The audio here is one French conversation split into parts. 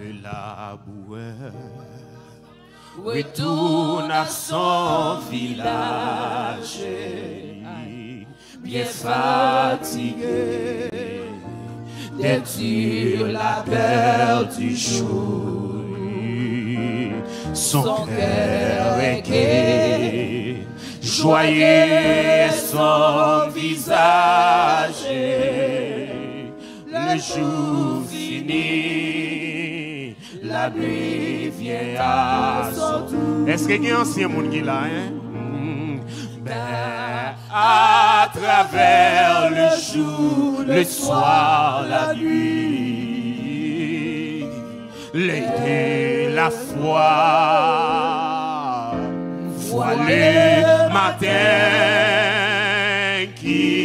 le laboureur retourne à son village, bien fatigué, d'être la peur du jour. Son cœur est gai, joyeux est son visage. Le jour fini, la nuit vient à son tour. Est-ce qu'il y a un ancien monde qui l'a, hein? Ben, à travers le jour, le soir, la nuit, l'été, la foi, voit le matin qui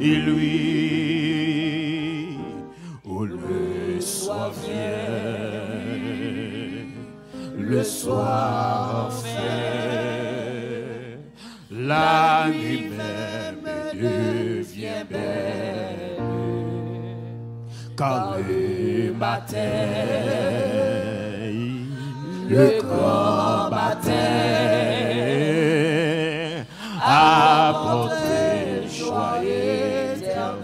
lui, où le soir vient, le soir fait, la nuit même devient belle, car le matin, le grand matin, apporte joie éternelle.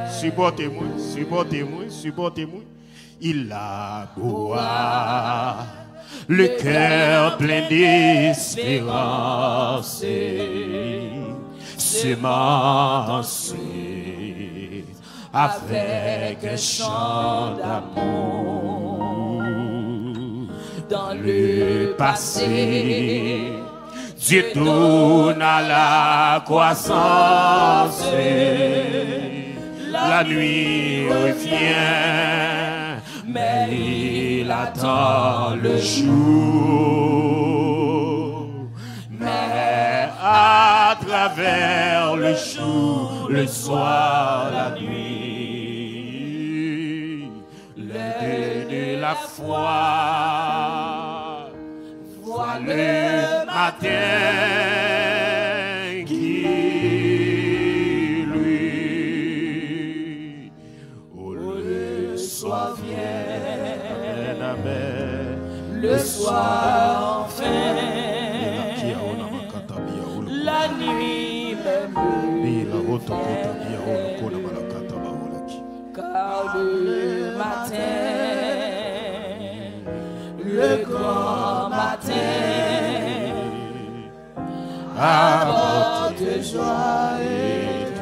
Supportez-moi, supportez-moi, supportez-moi. Il a beau avoir le cœur plein d'espérance, semencé avec un chant d'amour. Dans le passé, Dieu tourne à la croissance. La nuit revient, mais il attend le jour. Mais à travers le jour, le soir, la nuit, l'aide de la foi, voit le matin qui lui, où le soir vient, le soir enfin, la nuit même, car le matin, le grand matin, apporte joie éternelle.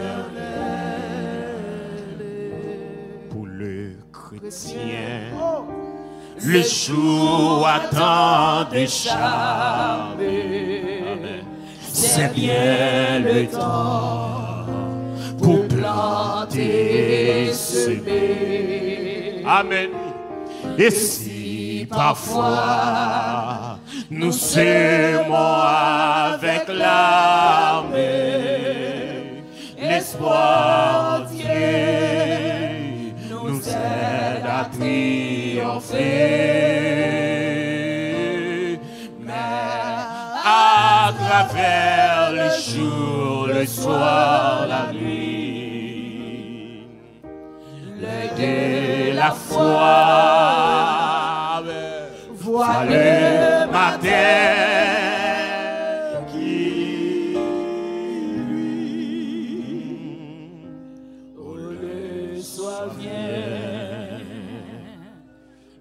Pour le chrétien, le jour attend des charmes. C'est bien le temps pour planter, semer. Amen. Et si parfois nous semons avec l'arme, l'espoir entier nous aide à triompher. Mais à travers le jour, le soir, la nuit, l'œil de la foi voit le matin qui lui, où le soir vient,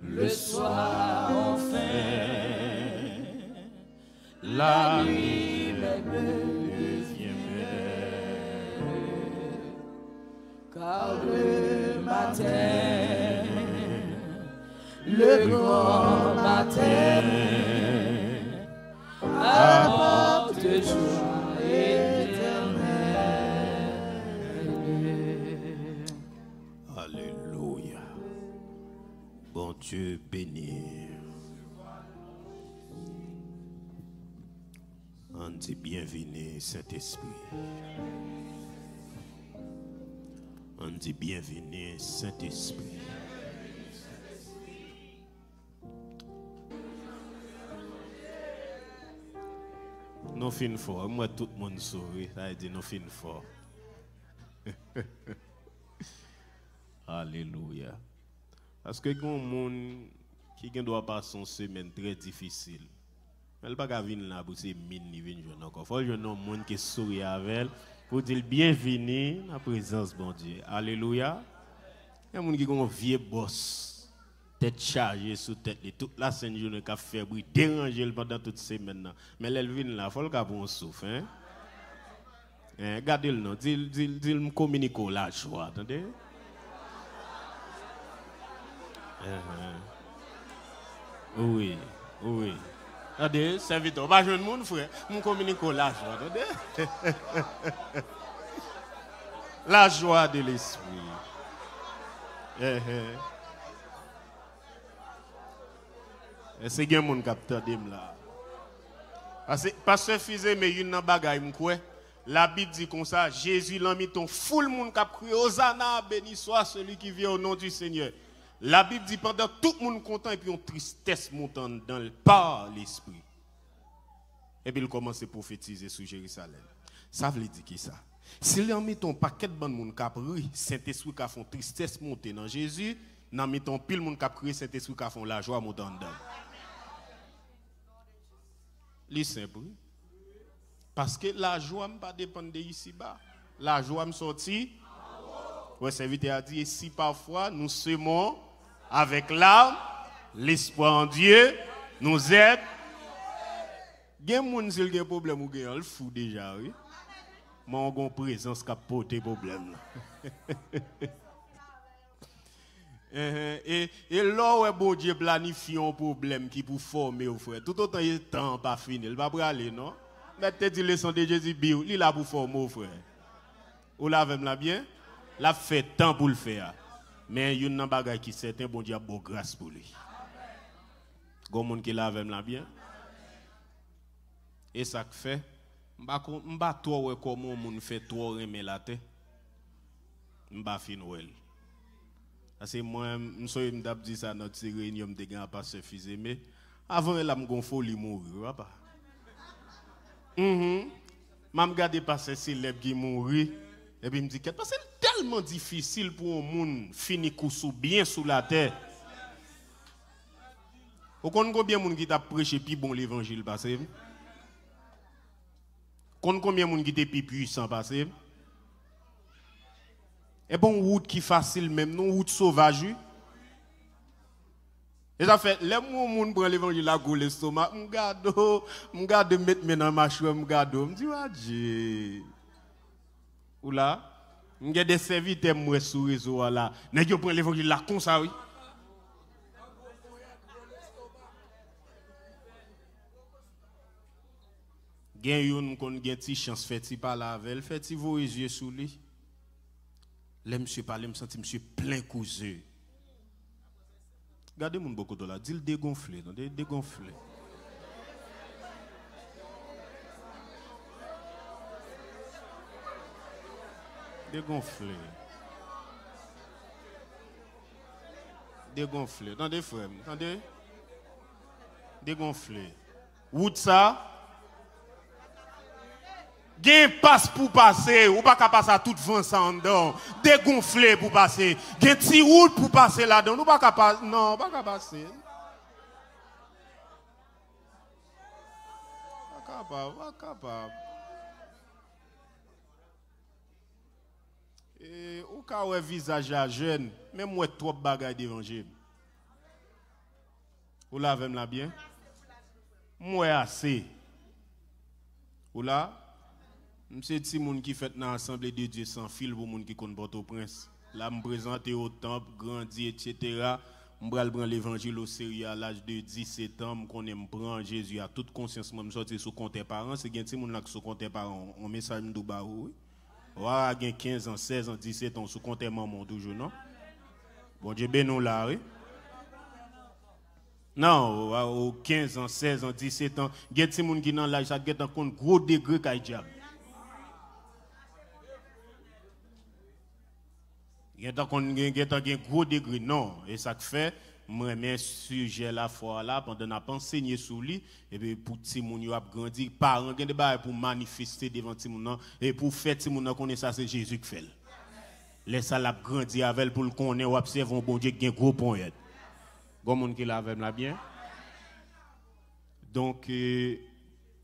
le soir enfin, la nuit même devient belle, car le matin, le grand matin, apporte joie éternelle. Alléluia. Bon Dieu béni. On dit bienvenue, Saint-Esprit. On dit bienvenue, Saint-Esprit. Nous finissons fort. Moi, tout le monde sourit. Ça dit nous finissons fort. Alléluia. Parce que quand monde qui doit passer une semaine très difficile, elle pas venir là pour ces mine ni venir encore. Faut que un monde qui sourit avec elle pour dire bienvenue dans la présence bon Dieu. Alléluia. Il y a un monde qui a un vieux boss, tête chargée sous tête, toute la semaine journée qui a fait bruit, déranger pendant toute semaine. Mais elle vient là, il faut le cas pour un souffle. Hein? Regardez le nom, dis-le communique la joie, attendez. Oui, oui. Attendez, serviteur, pas jeune monde, frère. Mon communique la joie, attendez. La joie de l'esprit. C'est bien mon capteur d'em là. Parce que Fizé, mais une bagaille m'koué. La Bible dit comme ça, Jésus l'a mis ton full monde qui a crié Hosanna, béni soit celui qui vient au nom du Seigneur. La Bible dit pendant tout le monde content et puis une tristesse montant par l'esprit. Et puis il commence à prophétiser sur Jérusalem. Ça veut dire qui ça? S'il a mis ton paquet de monde qui a pris, Saint-Esprit qui a fait tristesse monter dans Jésus, n'a mis ton pile monde qui a pris, Saint-Esprit qui a fait la joie monter dedans. C'est simple. Parce que la joie ne pas dépendre de ici-bas. La joie me sortit. Ouais, serviteur a dit, si parfois nous semons avec l'âme, l'espoir en Dieu, nous aide. Il y a des gens qui ont des problèmes, ils ont le fou déjà, oui. Mais on a une présence qui a porté problème. Et là où bon Dieu planifie un problème qui pour former au frère, tout autant il temps pas fini, il va pas aller non. Mais peut-être il leçon de Jésus bio, il a pour former au frère. Ou là même là bien, l'a fait temps pour le faire. Mais il y a un bagage qui certain bon Dieu a beau grâce pour lui. Gon monde qui l'a même là bien. Et ça fait m'ba toi comment moun fait toi remet la tête. M'ba fin wel. Parce que moi, je me dit ça dans notre réunion de gars pas suffisant, mais avant elle a me folie mourir, papa. M'a regardé passer célèbre qui mourir et puis me dit parce que c'est tellement difficile pour un monde finir sous bien sous la terre. Vous connaissez combien de monde qui t'a prêché puis bon l'évangile passé? Combien de monde qui t'a plus puissant passé? Et bon, route qui facile même, non route sauvage. Et ça fait, les gens prennent l'évangile à gauche l'estomac, m'gado mettre maintenant ma chouette, m'gado, me dit Dieu. Ou là, m'gade des serviteurs moi sur réseau là, nèg yo prend l'évangile là comme ça oui. Gen yon kon gen ti chance fait ti parler avec, fait ti vos yeux sous lui. Là, monsieur parle, me senti monsieur plein cousu. Regardez mon beaucoup de là, dit le dégonflé, non, dégonflé. Dégonflé. Dégonflé. Attendez, frère, attendez. Dégonflé. Où ça? Gen passe pour passer, ou pas qu'à passer à toute vent en dedans, dégonflé pour passer, gen ti route pour passer là-dedans, ou pas qu'à passer, non, pas qu'à passer. Pas capable. Et ou ka ouais visage à jeune, même moi trop bagaille d'évangile. Ou là avec la bien? Moi assez. Ou là c'est des gens qui fait dans l'Assemblée de Dieu sans fil pour les gens qui connaissent Port-au-Prince. Là, je me présente au temple, grandi, etc. Je prends l'évangile au sérieux à l'âge de 17 ans. Je prends Jésus à toute conscience. Je sorti sur compte parents. C'est des gens qui sont compte parents. On met ça dans le barreau. Voilà, 15 ans, 16 ans, 17 ans, sur compte maman toujours, non? Bon Dieu, ben nous là, oui. Non, aux 15 ans, 16 ans, 17 ans, il y a des gens qui sont dans l'âge, ça a un gros degré qui diable. Il y a un gros degré, non. Et ça fait, moi, mes sujets la foi là, pendant qu'on a enseigné sur lui, et puis pour que les gens a grandi, parents, pour manifester devant les gens, et pour faire que les gens connaissent ça, c'est Jésus qui fait. Les salades grandi avec pour le connaître ou observer un bon Dieu qui a un gros point. Bon monde qui l'a avec là bien. Donc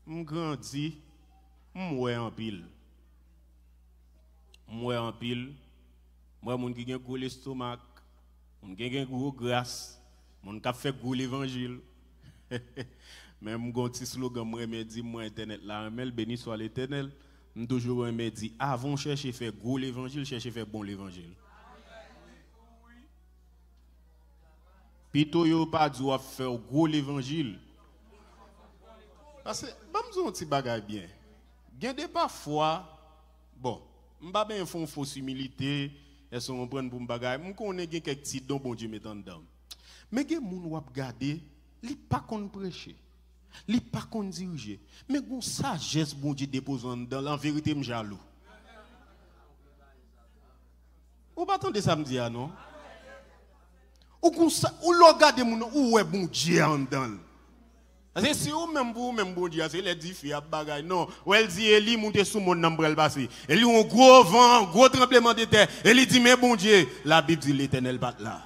on grandi, moi en pile. Moi en pile. Moi mon qui a un gros estomac, mon qui a un gros grâce, mon qui fait gros l'évangile. Mais mon petit slogan moi me dit moi internet là, mais béni soit l'Éternel. Je toujours me dit avant chercher faire gros l'évangile, chercher faire bon l'évangile. Pito yo pas dû faire gros l'évangile. Parce que bon un petit bagage bien. Gain des parfois bon, m'pa ben font fausse humilité, elles sont prendre pour bagage. M'on connaît quelques petits dons bon Dieu mettant dedans. Mais gen moun wap gade, li pas kon prêcher. Li pas kon diriger. Mais gon sagesse bon Dieu dépose dans la vérité m jaloux. Ou pas attendre ça me dire non? Ou regarde moun ou est bon Dieu en dedans. Parce que si ou même bon Dieu, c'est les difficiles bagay non. Ou elle dit Eli monte sous mon ombrelle passé. Eli un gros vent, gros tremblement de terre. Eli dit mais bon Dieu, la Bible dit l'Éternel bat là.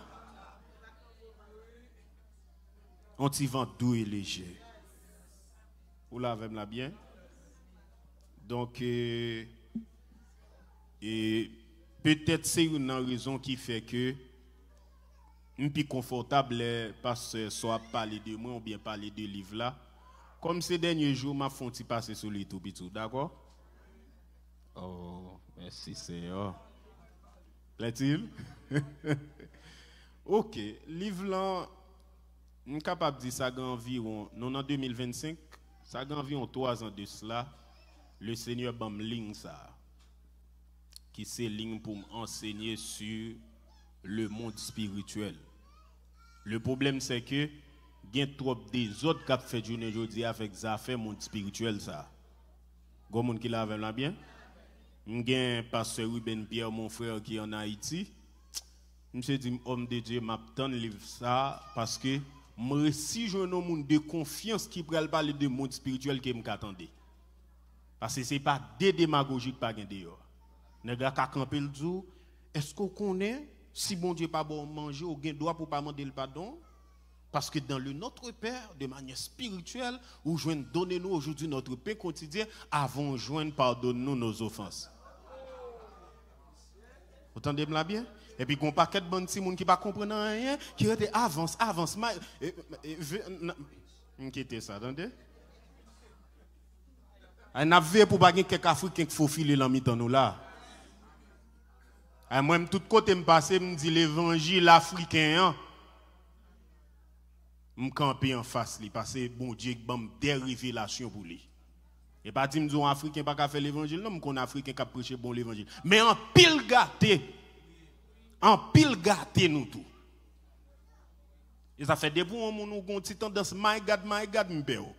On t'y vent doux et léger. Ou là avec la bien. Donc et peut-être c'est une raison qui fait que je suis plus confortable parce que soit parler de moi ou bien parler de livre là. Comme ces derniers jours, ma font passer sur les tout, d'accord? Oh, merci Seigneur. Plaît-il? Ok, livre là, je suis capable de dire ça environ, non en 2025, ça a environ 3 ans de cela, le Seigneur bam ligne ça, qui c'est ligne pour m'enseigner sur le monde spirituel. Le problème c'est que il y a trop des autres qui ont fait journée aujourd'hui avec ça fait monde spirituel ça. Gon monde qui l'a avec là bien. M'gen pasteur Ruben Pierre mon frère qui est en Haïti. Monsieur dit homme de Dieu m'a tant livre ça parce que moi si je un monde de confiance qui pral parler de monde spirituel qui m'attendait. Parce que c'est pas des démagogiques pas gain dehors. Nèg ka camper le jour, est-ce qu'on connaît si bon Dieu pas bon manger ou gain droit pour pas demander le pardon? Parce que dans le Notre Père, de manière spirituelle, où joindre donner-nous aujourd'hui notre paix quotidien, avant joindre pardonne-nous nos offenses. Vous entendez-moi bien? Et puis, qu'on paquet de bonnes gens qui ne comprennent pas rien, qui était avance. Inquiétez ça, attendez? On a vu pour pas quelques Africains qui faut filer dans mi-temps nous là. Moi, tout côté me passe, me dit l'évangile africain. Je campe en face, parce que bon Dieu a des révélations pour lui. Et pas dire que les Africains pas faire l'évangile, non, qu'on Africain qui prêcher bon l'évangile. Mais en pile nous tout. Et ça fait des bons moments nous avons une tendance, my God, m'béo.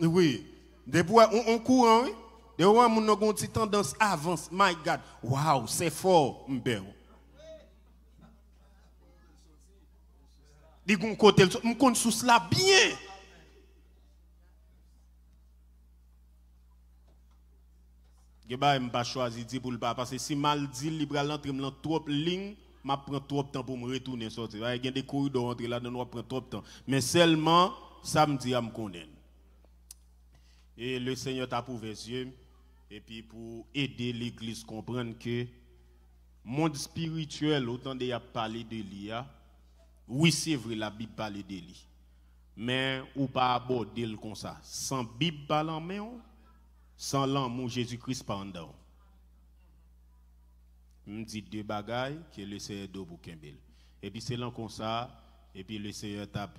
Oui, des fois on court, oui. Des fois nous avons une tendance avance, my God, wow, c'est fort, m'béo. Dit qu'on côté on compte sous cela bien. Geba m'pas choisi dit pour le pas parce que si mal dit libéral entre dans trop ligne, m'a prend trop de temps pour me retourner sortir. Il y a des corridors entre là dedans prend trop de temps. Mais seulement samedi à me connaître. Et le Seigneur t'a ouvert les yeux et puis pour aider l'église à comprendre que monde spirituel autant de y a parlé de l'IA. Oui, c'est vrai, la Bible parle de lui. Mais ou pas aborder le comme ça. Sans Bible parle en main, sans l'amour Jésus-Christ par en dedans. Je me dis 2 bagailles que le Seigneur doit pour Kimbel. Et puis c'est là comme ça, et puis le Seigneur t'a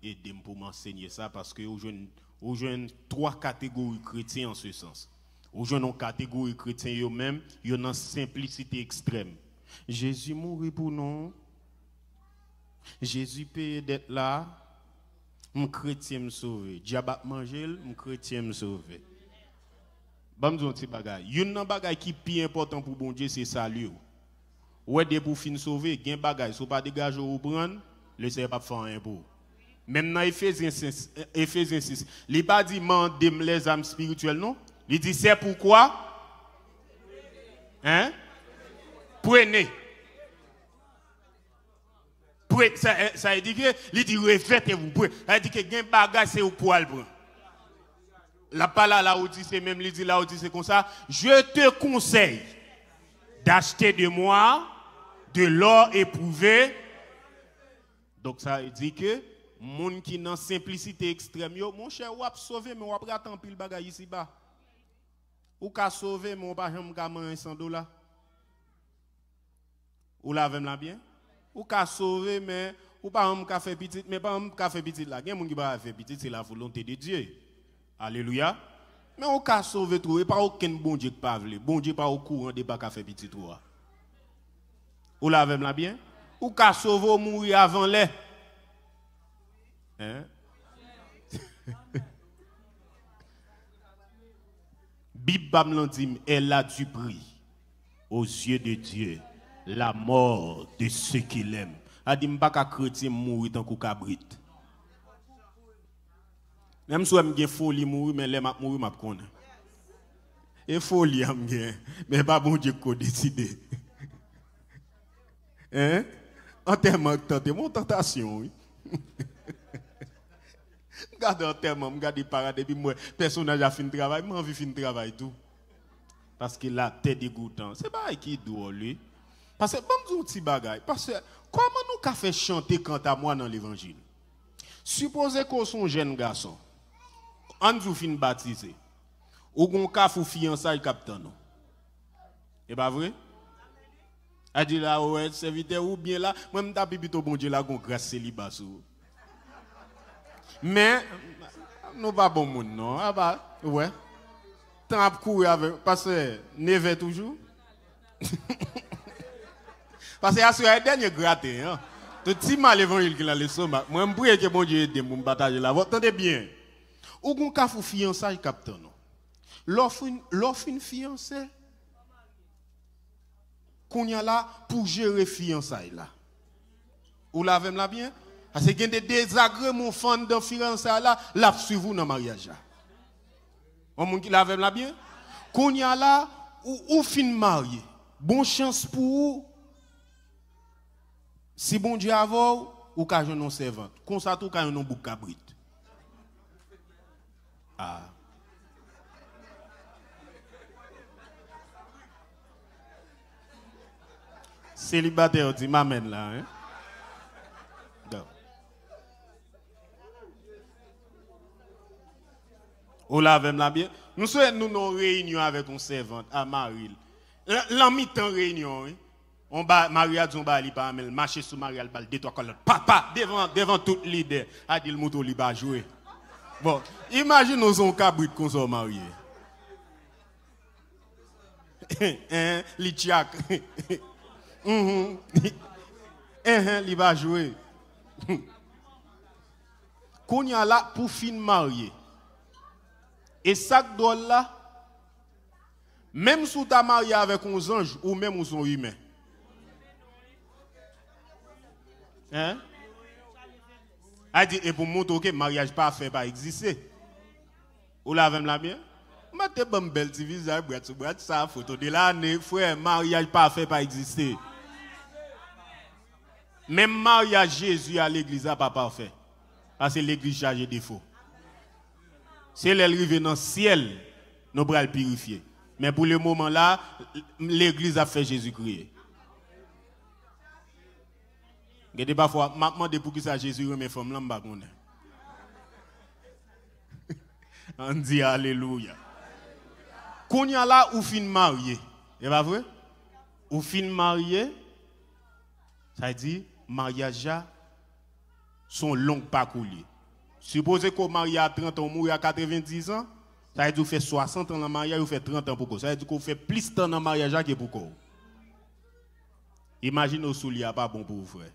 aidé pour m'enseigner ça parce que vous jouez 3 catégories chrétiennes en ce sens. Vous jouez une catégorie chrétienne eux-mêmes, ils ont une simplicité extrême. Jésus mourit pour nous. Jésus paye d'être là, mon chrétien me sauve. Diable manger, mon chrétien me sauve. Bon, je dis bagay. Une bagay qui est plus important pour bon Dieu, c'est salut. Ou est pour fin sauver, gen bagay, so pas dégager ou prendre, le Seigneur pas faire un pour. Même dans Éphésiens 6, il pas dit mandem les âmes spirituelles non, Il dit c'est pourquoi hein? Prenez. Ça veut dire que il dit revêtez-vous. Ça veut dire que gain bagage c'est au poil prendre. La parole là où dit c'est même il dit là où dit c'est comme ça, je te conseille d'acheter de moi de l'or éprouvé. Donc ça veut dire que moun qui dans simplicité extrême yo, mon cher ou a sauver mais ou a attendre pile bagage ici bas. Ou ka sauver mais ou pas jamais ka manger $100. Ou la vem la bien? Ou ka sauver mais ou pas même ka faire petit mais pas même ka faire petit là. Gen moun qui va faire petit c'est la volonté de Dieu. Alléluia. Mais on ka sauver tout et pas aucun bon Dieu qui pas vle. Bon Dieu pas au courant de pas ka faire petit tout. Ou la vem la bien? Ou ka sauver mourir avant les. Hein? Bible dit elle a du prix aux yeux de Dieu la mort de ceux qui l'aiment. A dit m'pa ka chrétien mourir tant que cabrit. Même si j'ai folie mourir mais les m'a mourir m'a connaît. Et folie am gen mais pas bon Dieu qui décider. Hein? En termes de mon tentation oui. Regarde en termes, regarde parade et puis moi personnage a fini travail, moi envie fin travail tout. Parce que la tête dégoûtant, c'est pas qui doit lui. Parce que bon petit bagay, parce que comment nous qu'a fait chanter quant à moi dans l'évangile. Supposez qu'on soit un jeune garçon. On nous fin baptisé. Ou gon ka fou fiançailles capitaine. Et pas vrai? A dit là ouais, serviteur ou bien là, moi m'ta plutôt bon Dieu là gon grâce célibat sou. Mais nous pas bon monde non, ah bah ouais. Tant à courir avec parce que neve toujours. Parce que c'est le dernier gratté hein. Tout petit mal évangile qui a le sommet. Moi me prie que bon Dieu aide moi partager là. Attendez bien. Ou gon ka fou fiançailles capitaine. L'offre une fiancée. Qu'on y a là pour gérer fiançailles là. Ou l'avez là bien? Parce que y a des désagréments fond dans fiançailles là, la suivre dans mariage là. On moun qui l'avez là bien? Qu'on y a là ou fin marié. Bonne chance pour vous. Si bon Dieu a vous ou ka jonon servante. Comme ça tout ka jonon bouc cabrit. Ah. Célibataire dit m'amène là hein. Donc. Ou la même là bien. Nous sommes nous nos réunions avec une servante à Maril. L'ami temps réunion hein. On ba Maria dit on ba li pas mais marcher sous Maria le bal deux trois colonnes. Papa devant tout leader a dit le moto li ba jouer. Bon, imagine nous on cabrit qu'on soit marié. Hein, li tchak. Il va jouer. Qu'on y a là pour fin marié. Et ça doit là, même si tu as marié avec un ange ou même ou son humain. Hein? A dit, et pour montrer que le mariage parfait pas exister. Ou la même la bien? Mettez bon belle petit visage, ça photo de l'année, frère, mariage parfait pas exister. Même mariage Jésus à l'église n'a pas parfait. Parce que l'église chargée de défauts. C'est l'arrivée dans le ciel, nous pourrons le purifier. Mais pour le moment là, l'église a fait Jésus crier. Regardez parfois, je demande pour qui ça Jésus remet femme là, on dit alléluia. Quand y a là ou fin marié, c'est pas vrai? Ou fin marié, ça dit mariage son long parcours. Supposez qu'on marie à 30 ans, mourir à 90 ans, ça veut dire qu'on fait 60 ans dans le mariage, ou fait 30 ans pour quoi? Ça veut dire qu'on fait plus de temps dans le mariage que pour quoi? Imaginez au soulier pas bon pour vous, frère.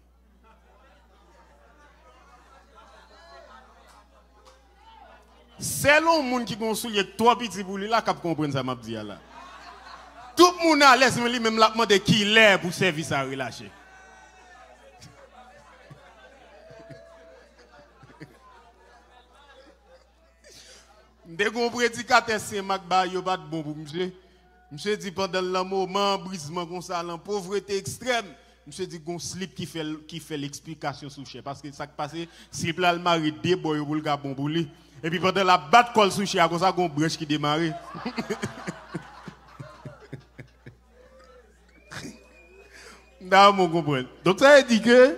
C'est le monde qui a soulier trois petits pour lui là qui comprendre ça m'a dit là. Tout le monde a l'aise même la demande qui l'air pour service à relâcher. Dès qu'on prédicateur Saint-Marc, il pas de bon pour monsieur. Monsieur dit pendant le moment, brisement comme ça, la pauvreté extrême. Monsieur dit qu'on slip qui fait l'explication sous chien. Parce que ça qui passe, slip là, le mari déboy pour le gars bon pour lui. Et puis pendant la batte colle sous chien, comme ça, qu'on branche qui démarre. Non, mon comprendre. Donc ça veut dire que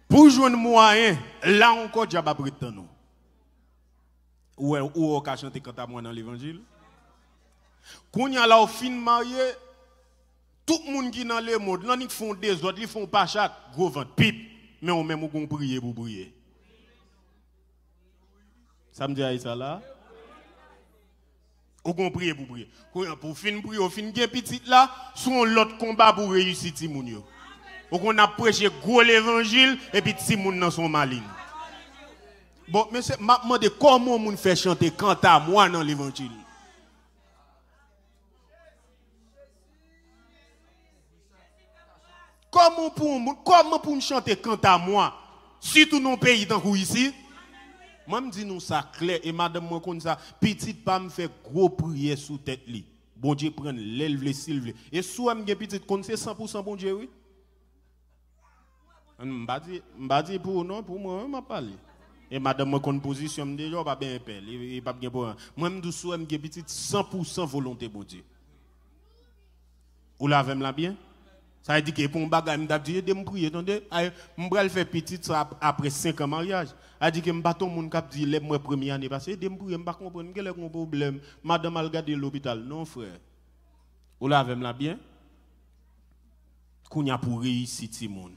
pour jouer un moyen, là encore, j'ai pas prétendre. Ou on peut chanter quand à moi dans l'évangile. Quand y a là au fin marié, tout le monde qui est dans le monde, là ils font des autres, ils font pas chaque gros ventre pipe, mais on même on prier pour prier. Ça me dit ça là? On prier pour prier. Pour fin prier, on fin bien petit là, son l'autre combat pour réussir Timoun yo. On a prêché gros l'évangile et puis Timoun dans son maligne. Bon, mais c'est m'a demandé comment on fait chanter quant à moi dans l'évangile. Comment pour me chanter quant à moi, surtout dans pays tant ici? Moi me dis nous ça clair et madame moi comme ça, petite pas me fait gros prière sous tête li. Bon Dieu prenne l'élève s'il et sous me petite comme c'est 100% bon Dieu oui. M'ba dit pour non pour moi m'a parlé. Et madame moi kon position me déjà pas bien pelle, et pas bien pour moi me sous me petite 100% volonté bon Dieu. Ou la même la bien? Ça veut dire que pour un bagage, je dis, je me prier, attendez, je vais faire petit après 5 ans de mariage. Je dis que je bâton mon cap dit, les mois première année passée, je me prier, je ne comprends pas quel est mon problème. Madame a regardé l'hôpital. Non, frère. Ou la même la bien? Qu'on y a pour réussir, Timon.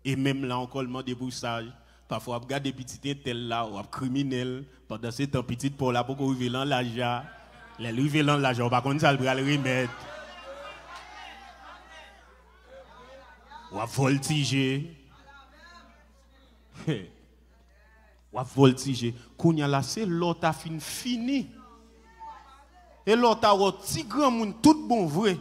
Et même là, encore, le demande pour ça. Parfois, regarder petit tel là, ou criminel, pendant ce temps, petit pour là, pour qu'on arrive dans l'âge. Les arrivent dans l'âge, on va pas ça, le remettre. Ou à voltiger. Ou à voltiger. Kounya là, c'est l'autre a fini. Et l'autre a un petit grand monde, tout bon vrai.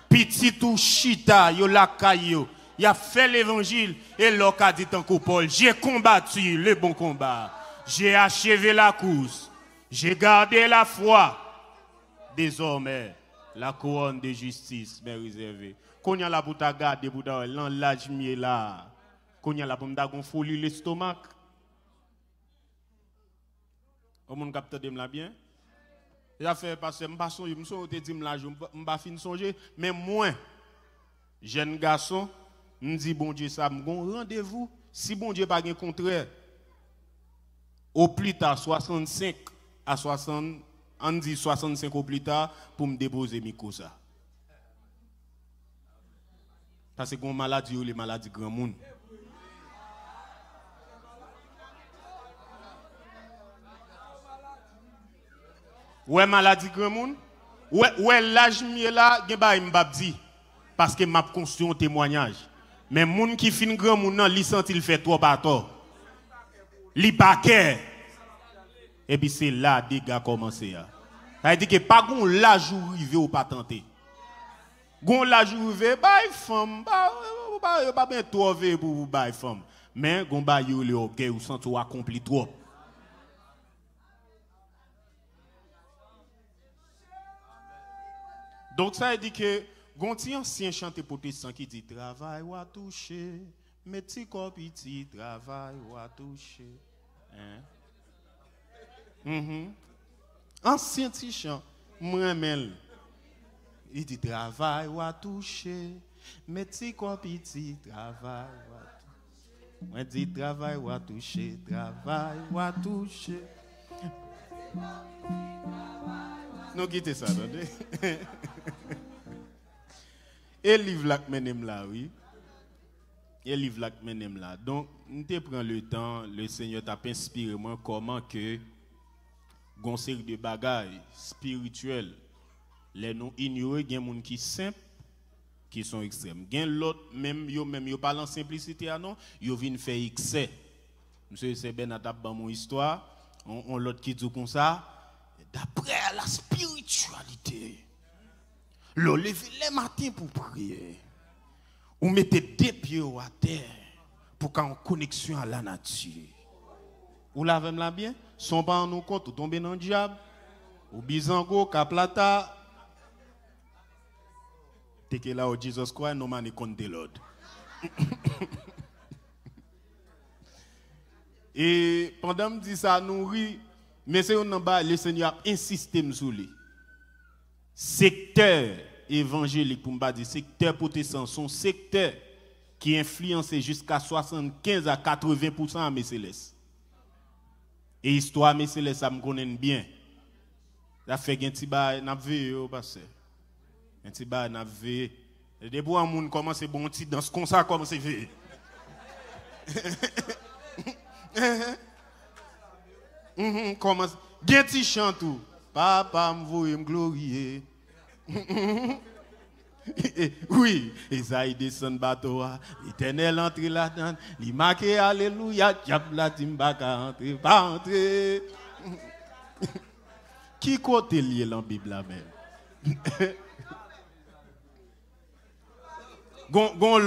Petit ou chita, yo la kayo. Il a fait l'évangile. Et l'autre a dit en Paul, j'ai combattu le bon combat. J'ai achevé la course. J'ai gardé la foi. Désormais, la couronne de justice m'est réservée. Quand y a la pour ta garder pour ta l'âge mieux là. Quand y a la pour ta folie l'estomac. Au monde capte de la bien. Il a fait parce que m'pas songer, m'son te dit m'la m'pas fin songer, mais moi jeune garçon, m'dit bon Dieu ça m'gon rendez-vous si bon Dieu pas gen contraire. Au plus tard 65 à 60 on dit 65 au plus tard pour me déposer micro ça. Parce que les maladies ou les maladies grand monde. Ouais maladie grand monde. Ouais l'âge mieux là, gen ba m'bab di parce que m'a construit un témoignage. Mais moun qui fin grand monde nan li senti il fait trop à tort. Li pa kè. Et puis c'est là dégâts commencé ya. Ça veut dire que pas gon l'âge ou rivé ou pas tenter. Gon l'âge ou rivé, bay femme, pas bien trouvé pour bay femme. Mais gon ba yo le orgueil ou senti ou accompli trop. Donc ça veut dire que gon ti ancien chanteur protestant qui dit travail ou à toucher, mais ti corps petit travail ou à toucher. Hein? Ancien ti chant, moi-même. Il dit travail ou à toucher, mais ti corps petit travail ou à toucher. Moi dit travail ou à toucher, travail ou à toucher. Non, quittez ça, attendez. Et livre là que menem là, oui. Et livre là que menem là. Donc, nous te prend le temps, le Seigneur t'a inspiré moi comment que gon série de bagages spirituels les non ignorés, gen moun qui simple qui sont extrêmes. Gen l'autre même yo parlant simplicité non, yo vinn faire excès. Monsieur c'est ben atap ban mon histoire, on l'autre qui dit comme ça, d'après la spiritualité. Le lever les matins pour prier. Ou mettez deux pieds à terre pour qu'on ait connexion à la nature. Ou lavez la bien, son pas en nous compte, ou tomber dans le diable, ou bizango, kaplata. T'es que là, au Jesus Christ, nous m'en compte de l'autre. Et pendant que je dis ça, nous rit, mais c'est un bas, le Seigneur insiste sur lui. Secteur évangélique, pour me dire, secteur protestant, son secteur qui influence jusqu'à 75 à 80% à mes célestes. Et histoire mes célestes, ça me connaît bien. Ça fait un petit bail, n'a vu, parce un petit bail, n'a vu. Et depuis un monde commence à bon petit dans ce qu'on ça commence à faire. Commence. Gen ti chant tout. Papa m'voye m'glorier. Oui, Esaïe descend bateau, l'Éternel entre là-dedans, il marque alléluia, diable la timbaka entre, pas entrer. Qui côté lié dans la Bible là même? Gon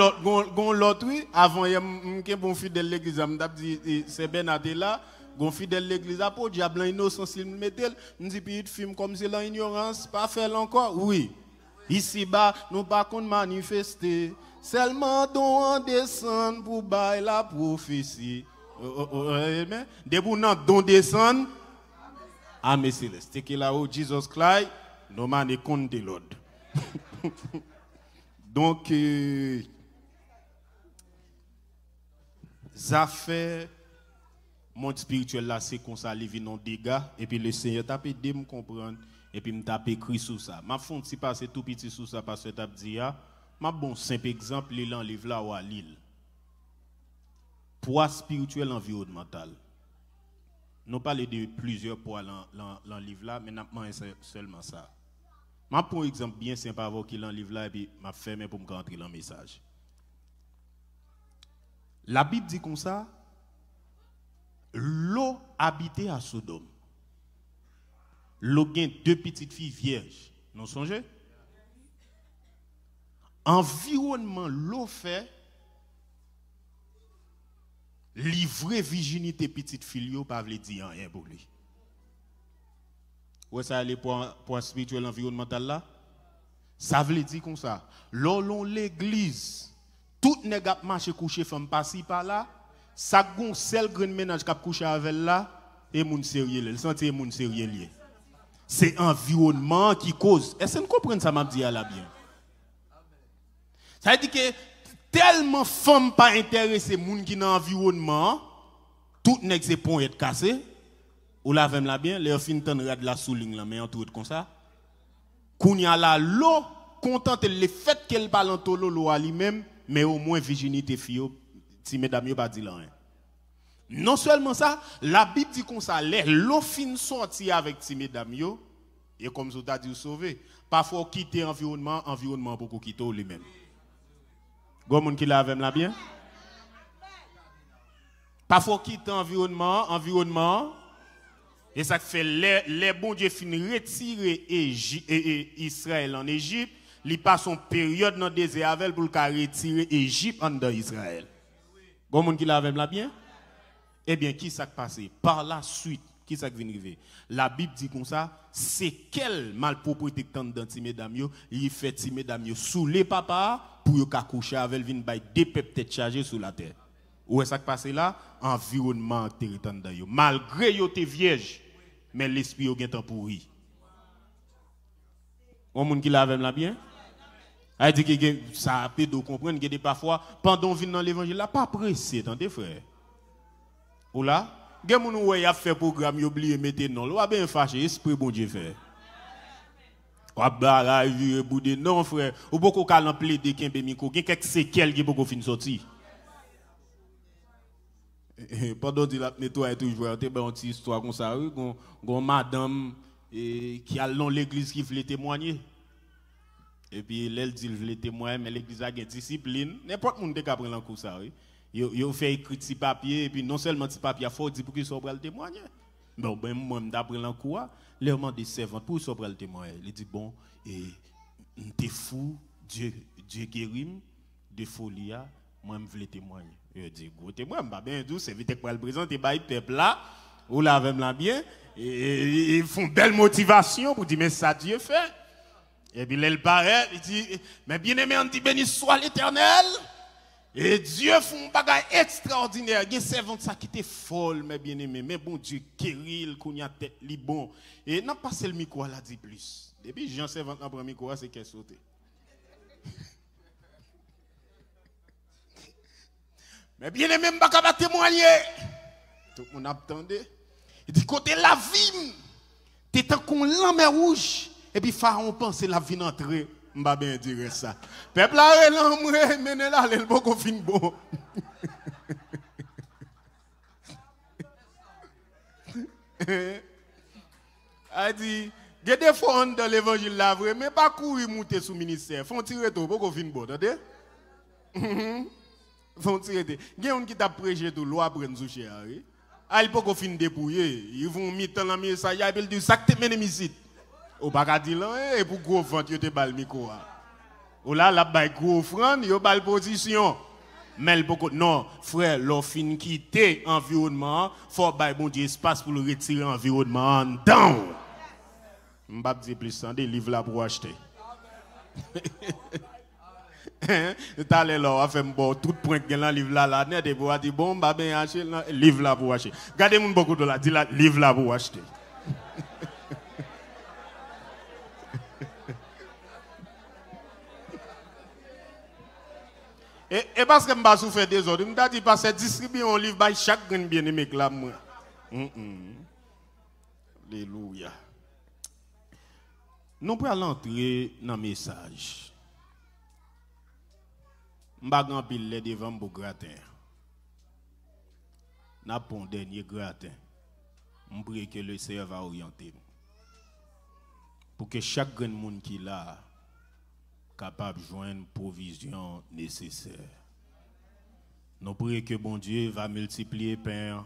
l'autre oui, avant il y a un bon fidèle l'église, dit c'est Benadé là. Gon fidèle l'église à pour diable innocent s'il mettel, nous dit puis film comme c'est l'ignorance, pas faire encore. Oui. Ici bas, nous pas qu'on manifester, seulement don descend pour bailler la prophétie. Debout nan don descend à mes célestes. C'est que là où Jesus Christ, nous mané compte de l'ordre. Donc ça fait monde spirituel là c'est comme ça, il vit non dégâts et puis le Seigneur t'a aidé me comprendre. Et puis, je t'ai écrit sur ça. Je fais un petit passé tout petit sur ça parce que tu as dit, je bon simple exemple, il en livre là ou à Lille. Poids spirituel environnemental. Nous parlons de plusieurs poids dans le livre là, mais je seulement ça. Je prends un exemple bien simple avant qu'il en livre là et puis je ferme pour me rentrer dans le message. La Bible dit comme ça, l'eau habitait à Sodome. L'eau gagne deux petites filles vierges. Nous songez? Environnement l'eau fait livrer virginité petite fille pas veut dire rien pour lui. Où ça aller pour spirituel environnemental là? Ça veut dire comme ça. L'on l'église tout nèg a marché coucher femme passer par là, ça gon seul grand ménage qui a couché avec là et moun sérieux, le senti moun sérieux lié. C'est environnement qui cause. Est-ce que vous comprenez ça m'a dit là bien? Ça veut dire que tellement femme pas intéressé moun qui dans environnement, tout nèg c'est pont être cassé. Ou la vem la bien, les fin tan rad la souligne là mais en tout comme ça. Kounya la l'eau contente le fait qu'elle parle en l'eau à lui-même, mais au moins virginité fille si mesdames yo pas dit là rien. Non seulement ça, la Bible dit comme ça, l'eau fin sorti avec ti mesdames yo, et comme vous t'a dit sauver. Parfois quitter environnement pour quitter lui-même. Gon moun qui la avec la bien? Parfois quitter environnement et ça fait les bon Dieu fin retirer Israël en Égypte, li passe son période dans désert avec pour le retirer Égypte en dans Israël. Gon moun qui la avec la bien? Eh bien, qui s'est passé? Par la suite, qui s'est arrivé? La Bible dit comme ça, c'est quel malpropriété que dans ti mesdames yo, il fait ti mesdames yo sous les papa pour yo ka coucher avec vinn bay deux pep tête chargée sur la terre. Où est-ce qui passé là? Environnement territoire dans yo. Malgré yo te vierge, mais l'esprit yo gen tan pourri. On moun qui la avec la bien? A dit que ça peut de comprendre que parfois pendant vinn dans l'évangile là pas pressé tant des frères. Ou là, gen moun wè y a fait programme y oublié mettre non, ou a bien fâché esprit bon Dieu fait. Ou a baraille virer boudé non frère, ou beaucoup ka l'empli de kembe miko, gen quelques séquelles qui beaucoup fin sorti. Pendant dit la nettoyer toujours, te ben une petite histoire comme ça, gon madame qui a dans l'église qui voulait témoigner. Et puis elle dit voulait témoigner mais l'église a une discipline, n'importe monde te ka prendre en cours ça oui. Yo fait écrit petit papier et puis non seulement petit papier faut dire pour qu'il soit le témoigner. Bon ben moi d'après l'encours, les demande des servantes pour soit le témoigner. Il dit bon et t'es fou, Dieu guérit de folie moi me voulais témoigner. Je dis, écoutez, moi, je bien tout, c'est vite pour le présenter, le peuple là, ou là, avec la bien, et ils font belle motivation pour dire, mais ça Dieu fait. Et puis, il paraît, il dit, mais bien aimé, on dit, béni soit l'Éternel. Et Dieu fait un bagage extraordinaire. Il y a une servante qui était folle, mais bien aimé. Mais bon Dieu, Kéril, qu'on y a tête, li bon. Et n'a pas le micro, elle a dit plus. Depuis Jean servante n'a pas le micro, c'est qu'elle saute. Mais bien aimé, je ne vais pas témoigner. Tout le monde attendait. Il dit, côté la vie, tu es comme l'âme rouge. Et puis, Pharaon pense la vie d'entrer. Je ne vais pas bien dire ça. Peuple là, l'homme, mais là, il faut fin bon. Il dit, il y a des fois dans l'évangile là, vrai, mais pas courir monter sous ministère. Font tirer tout, pour qu'on fin bon, attendez? Font tirer tout. Il y a un qui t'a prêché tout, loi prenne sous cher. Il faut qu'on fin dépouiller. Ils vont mettre dans le ça, ils disent, ça que tu mènes ici. Ou pas dire là, et pour gros vente, tu bal micro. Ou là, la bail gros offrande, yo bal position. Mais non, frère, l'on fin quitter l'environnement, faut bail bon Dieu espace pour le retirer l'environnement dedans. M'pa dire plus sans des livres là pour acheter. T'as là, on fait bon tout point que dans livre là net et pour dire bon bah ben acheter livre là pour acheter. Gardez mon beaucoup de là, dit là livre là pour acheter. Et parce que je ne souffre des autres, je me dis parce que distribuer un livre par chaque bien-aimé que là, moi. Alléluia. Nous pouvons entrer dans le message. Je ne vais pas pile devant pour gratin. Nous avons un dernier gratin. Je prie que le Seigneur va orienter. Pour que chaque grand monde qui est là, capable de joindre une provision nécessaire. Nous prions que bon Dieu va multiplier pain,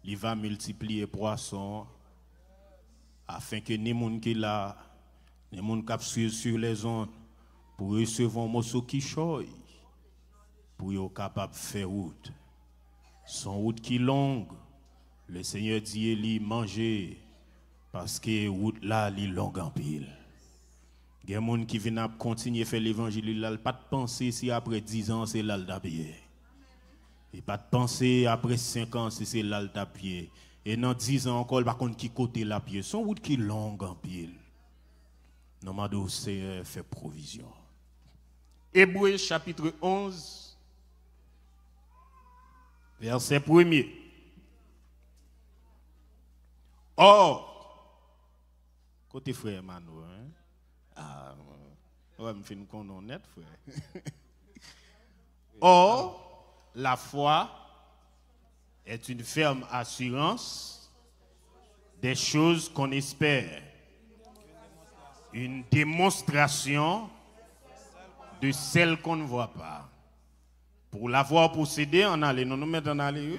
il va multiplier poisson, afin que les gens qui sont là, les gens qui sont sur les ondes, pour recevoir un morceau qui choye, pour être capable de faire route. Son route qui est longue, le Seigneur dit Élie manger, parce que route là, elle est longue en pile. Il y a des gens qui viennent continuer à faire l'évangile, ils n'ont pas de penser si après 10 ans c'est là le tapier. Et pas de penser après 5 ans si c'est là le tapier. Et dans 10 ans encore, par contre, qui côté la pied. Son route qui est longue en pile. Normalement, c'est fait provision. Hébreux chapitre 11, verset 1er. Or, côté frère Mano, hein? Ah, ouais, me fait une con honnête, frère. Or, la foi est une ferme assurance des choses qu'on espère, une démonstration de celles qu'on ne voit pas. Pour l'avoir possédé, on allait, nous mettons en aller.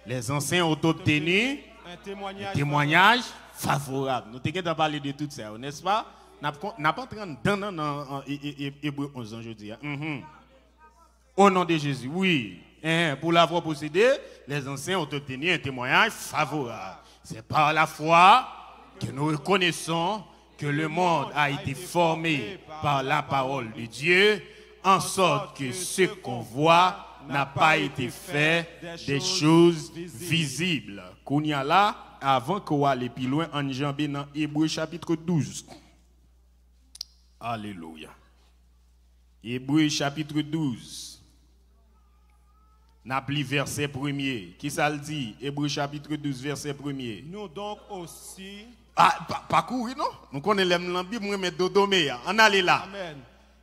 Les anciens ont obtenu un témoignage favorable. Nous t'inquiète parler de tout ça, n'est-ce pas? N'a pas entré dans Hébreux 11 aujourd'hui. Au nom de Jésus, oui. Pour l'avoir possédé, les anciens ont obtenu un témoignage favorable. C'est par la foi que nous reconnaissons que le monde a été formé par la parole de Dieu, en sorte que ce qu'on voit n'a pas été fait des choses visibles. Qu'on y a là, avant qu'on aille plus loin, en jambé dans Hébreux chapitre 12. Alléluia. Hébreux chapitre 12. N'appli verset 1er. Qui ça le dit? Hébreux chapitre 12, verset 1er. Nous donc aussi. Ah, pas courir, non? Nous connaissons la Bible, nous mettons dodomé. On allait là. Amen.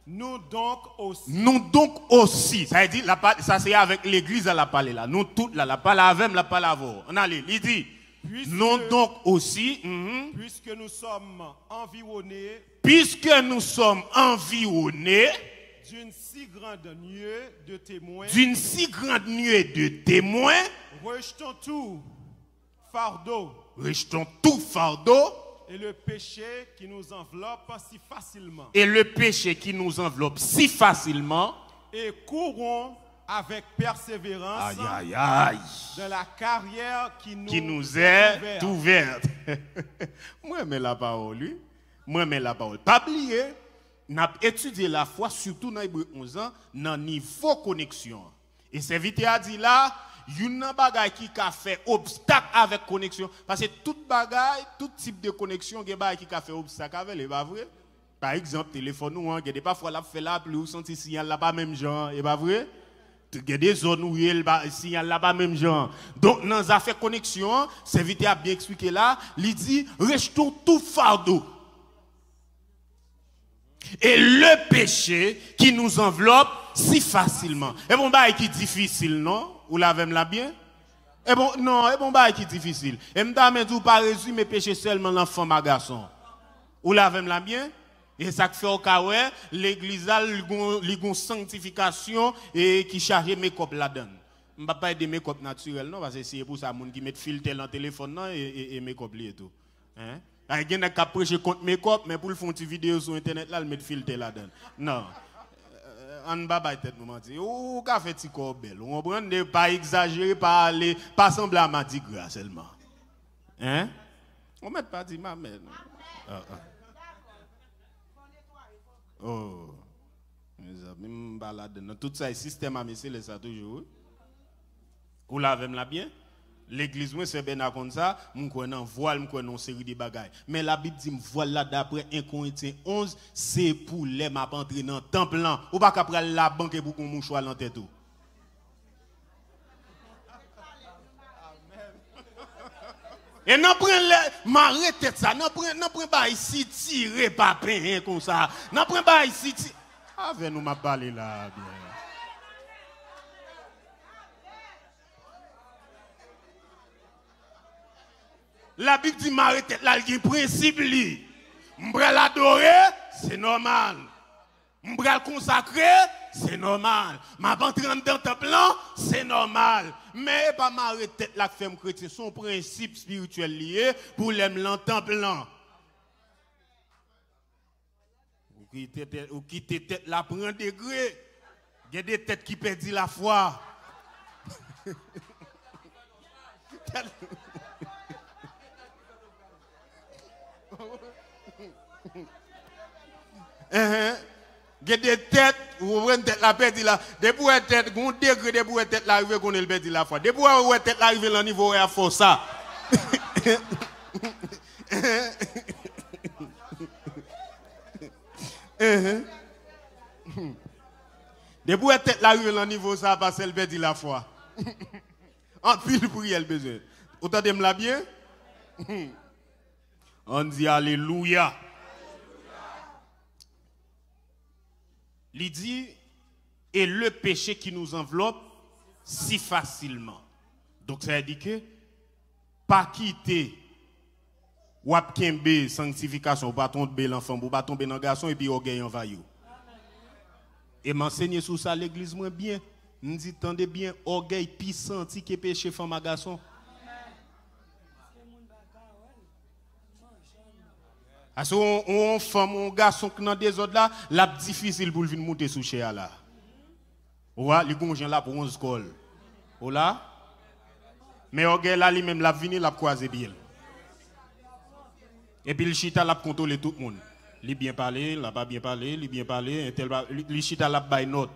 Nous donc aussi. Nous donc aussi. Ça veut dire, ça c'est avec l'église à la parler là. Nous toutes là, la parole avec, la parole avant. On allait, il dit. Nous donc aussi. Puisque nous sommes environnés. Puisque nous sommes environnés. D'une si grande nuée de témoins. D'une si grande nuée de témoins. Rejetons tout fardeau. Rejetons tout fardeau. Et le péché qui nous enveloppe si facilement. Et le péché qui nous enveloppe si facilement. Et courons avec persévérance Aïe, aïe, aïe. dans la carrière Qui nous est ouverte. Moi, mais la parole, lui. Moi, mais la parole. Pas oublier, n'a étudié la foi, surtout dans Hébreu 11 ans, dans niveau connexion. Et c'est vite à dire là, il y a une bagaille qui a fait obstacle avec connexion. Parce que toute bagaille, tout type de connexion, il y a des qui a fait obstacle avec, c'est pas vrai? Par exemple, téléphone, il y a des parfois la fait là, plus vous sentez signal là pas même genre, c'est pas vrai? Il y a des zones où il y a le signal là pas même genre. Donc, dans les affaires connexion, c'est vite à bien expliquer là, il dit, rejetons tout fardeau. Et le péché qui nous enveloppe si facilement. Et bon, bah, qui est difficile, non? Vous l'avez là bien? Et bon, non, et bon, bah, qui est difficile. Et m'dame, tout pas résumer péché seulement l'enfant, ma garçon. Vous l'avez là bien? Et ça fait au cas où l'église a une sanctification et qui charge mes copes là-dedans. Je ne vais pas aider mes copes naturelles, non, parce que c'est pour ça qui met filtre dans le téléphone non, et mes copes et tout. Hein? Il y a qui prêcher contre mes copes, mais pour le faire une petite sur internet, là, il met filtre là-dedans. Non. On ne va pas tête nous mentir. Ou qu'a fait petit corps belle. On ne pas exagérer, pas aller, pas sembler à ma digre seulement. Hein? On ne met pas dire ma mère. Oh, mes amis, me balade dans tout ça, système à messer ça toujours. Vous l'avez là bien? L'église, moi, c'est bien comme ça. Je connais un voile, je connais une série de bagailles. Mais la Bible dit, voile là, d'après 1 Corinthiens 11, c'est pour les m'a entrer dans le temple là. Ou pas qu'après la banque pour qu'on mouchoir dans tête. Et non prend marrer tête ça, non prend pas ici tirer pas pain comme ça. Non prend pas ici tirer. Avec nous m'a parlé là bien. La Bible dit marrer tête là, il y a un principe li. M'bral adorer, c'est normal. M'bral consacrer, c'est normal. Ma rentrer dans le temple, c'est normal. Mais pas marrer tête la femme chrétien, son principe spirituel lié pour l'aime l'entendre blanc. Ou quitter tête la prend degré. Il y a des têtes qui perdent la foi. Il y a des têtes, vous voyez tête la perdre là. Des bouets tête, un degré de bouets tête l'arrivé qu'on est le perdre la fois. Des bouets tête l'arrivé le niveau à force ça. Des bouets tête l'arrivé le niveau ça parce qu'elle perdre la foi. En pile prière besoin. Autant de me la bien. On dit alléluia. Il dit, et le péché qui nous enveloppe si facilement. Donc ça veut dire que, pas quitter, ou à kembe sanctification, ou pas tomber l'enfant, ou pas tomber dans le garçon, et puis orgueil envahir. Et m'enseigner sur ça l'église moins bien. Nous dit, tendez bien, orgueil puissant qui péché femme à garçon. Parce qu'on femme, un garçon qui dans des autres là, la difficile pour venir monter sous chez là. Ouais, les gonjans là pour 11 cols. Voilà. Mais orgueil là lui-même la venir la croiser bien. Et puis le chita l'a contrôler tout le monde. Il bien parlé, il pas bien parlé, il bien parlé, le chita l'a bail note.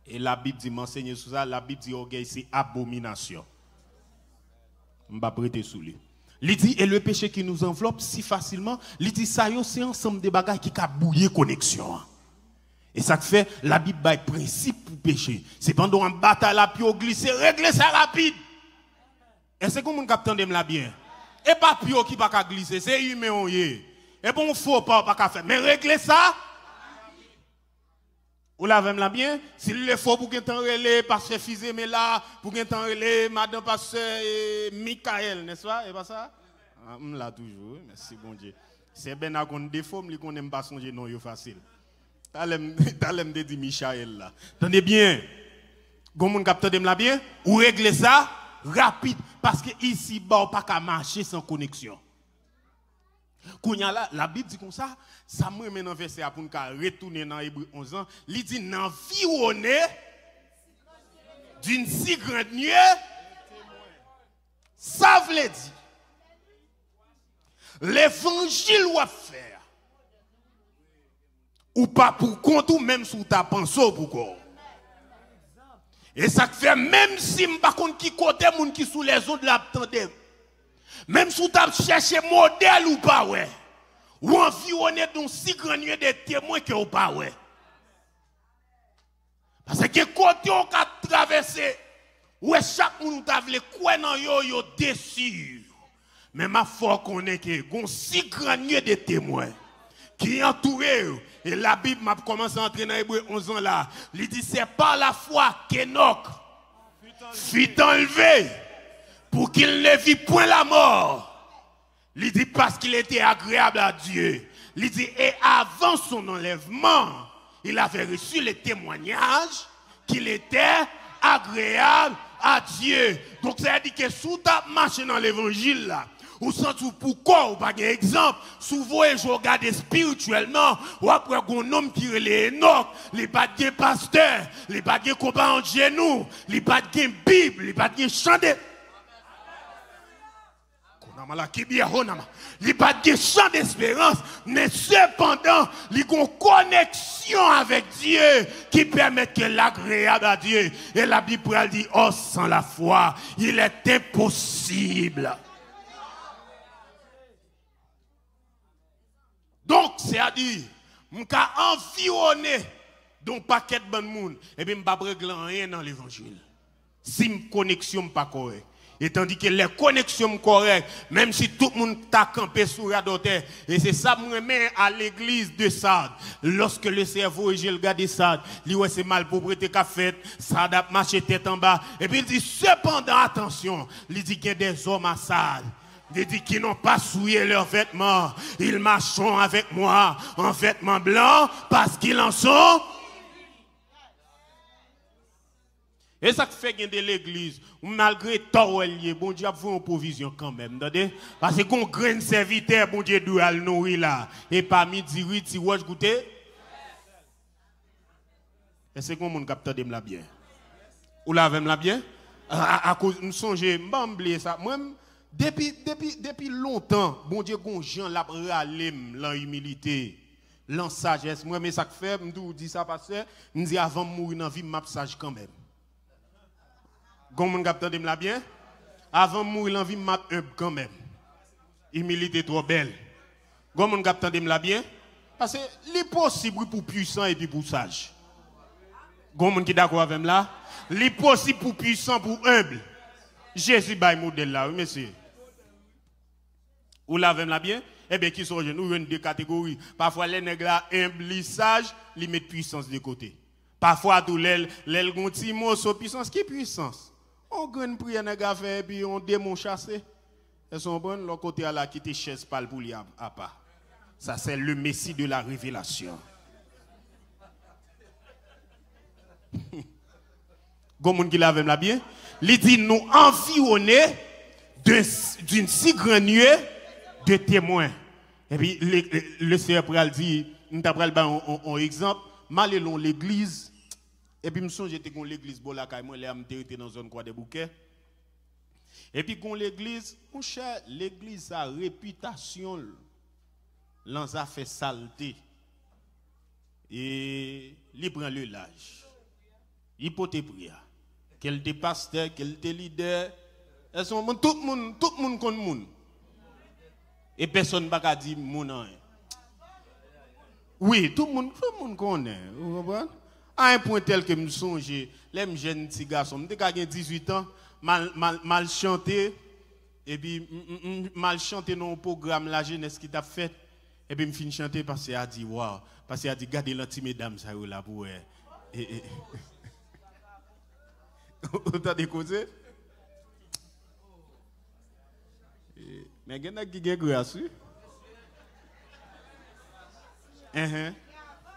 Et la Bible dit m'enseigner sur ça, la Bible dit orgueil c'est abomination. On va prêter sous lui. Il dit, et le péché qui nous enveloppe si facilement, il dit, ça c'est ensemble de bagages qui a bouillé connexion. Et ça fait, la Bible a un principe pour pécher. C'est pendant une bataille, la pio glisse, régler ça rapide. Et c'est comme un capitaine de la bien. Et pas pio qui pas glisser, c'est humain. Et bon, faut pas faire. Mais régler ça, vous l'avez là bien? S'il le faut pour qu'il t'en relais, pasteur Fizé, mais là, pour qu'il t'en relais, madame pasteur Michael, n'est-ce pas? Et pas ça? Ah, là toujours, merci bon Dieu. C'est bien à qu'on défaut, mais qu'on n'aime pas songer, non, c'est facile. T'as l'aime de dire Michael là. Tenez bien, gomme capteur de là bien, ou régler ça rapide, parce que ici, bah, pas qu'à marcher sans connexion. Quand la Bible dit comme ça, ça me met dans verset pour nous retourner dans Hébreu 11 ans, il dit n'environner d'une si grande nuée, ça veut dire l'évangile va faire ou pas pour compte ou même sous ta pensée pour quoi. Et ça fait même si je ne sais pas qui côté moun qui sous les autres l'attendent. Même si tu as cherché modèle ou pas, ouais. Ou environné d'un si grand nuée de témoins que ou pas, ouais. Parce que côté on a traversé, ouais, chaque monde t'a voulu quoi dans yo déçu. Mais ma foi connaît que un si grand nuée de témoins qui entourent. Et la Bible m'a commencé à entrer dans Hébreu 11 ans là. Il dit c'est par la foi qu'Enoch fut enlevé pour qu'il ne vit point la mort. Il dit parce qu'il était agréable à Dieu. Il dit et avant son enlèvement, il avait reçu le témoignage qu'il était agréable à Dieu. Donc ça veut dire que sous ta marché dans l'évangile là, ou sans tout pourquoi, ou pas exemple, souvent je regarde spirituellement, ou après un homme qui est l'Enoch, les pas de pasteur, les pas de combat en genou, les pas de Bible, les pas de chanter. Il n'y a pas de chant d'espérance, mais cependant, il y a une connexion avec Dieu qui permet que l'agréable à Dieu. Et la Bible dit, oh, sans la foi, il est impossible. Donc, c'est-à-dire, je suis environné d'un paquet de bon monde, et bien, je ne vais pas régler rien dans l'évangile. Si ma connexion n'est pas correcte. Et tandis que les connexions sont correctes, même si tout le monde t'a campé sur la terre, et c'est ça que je mets à l'église de Sardes. Lorsque le cerveau et j'ai regardé Sardes, il dit c'est mal pour prêter qu'a fait, Sardes a marché tête en bas. Et puis il dit cependant, attention, il dit qu'il y a des hommes à Sardes. Il dit qu'ils n'ont pas souillé leurs vêtements. Ils marcheront avec moi en vêtements blancs parce qu'ils en sont. Et ça fait gagner de l'église, malgré tout, bon Dieu a fait une provision quand même. Parce qu'on graine serviteur, bon Dieu doit le nourrir là. Et parmi diri, si vous goûter. Est-ce que mon capteur de la bien? Ou la la bien? À cause, nous songeons, m'oublier ça. Moi, depuis longtemps, bon Dieu, quand Jean l'a râlé, l'humilité, la sagesse. Moi, mais ça fait, je dis ça parce que, je dis avant de mourir dans la vie, je sage quand même. Comment capteur de la bien? Avant de mourir en vie, m'a humble quand même. Humilité trop belle. Comment capteur de la bien? Parce que l'impossible pour puissant et puis pour sage. Comment qui d'accord avec là? L'impossible pour puissant pour humble. Jésus bail modèle là, oui monsieur. Ou là la bien? Eh bien qui sont jeunes, nous avons deux catégories. Parfois les nègres là humble, sage, ils mettent puissance de côté. Parfois tout l'aile gonti mot sur puissance qui puissance? On gagne prière nèg a fait puis on démon chassé. Elles sont bonnes l'autre côté à la quitter chaise pal pour lui à pas. Ça c'est le messie de la révélation. Gomoun qui l'a la bien, il dit nous environner d'une si grande nuée de témoins. Et puis le Seigneur pral dit, nous t'apprend un exemple, malelon l'église. Et puis, je me souviens, j'étais dans l'église Bolakay, moi, j'étais dans une croix de bouquet. Et puis, dans l'église, mon cher, l'église a réputation, l'on a fait saleté. Et il prend le lâche. Il peut te prier. Quel était pasteur, quel était leader. Tout le monde connaît le monde. Et personne ne va dire mon. Oui, tout le monde connaît. Vous comprenez? À un point tel que je me songe, les jeunes petits garçons, je suis 18 ans, mal chanté, et puis mal chanté dans le programme La Jeunesse qui t'a fait, et puis je finis chanter parce qu'il a dit, waouh, parce qu'il a dit, gardez l'anti-mesdames, ça y est là pour. Vous avez causé? Mais il y a qui est grâce.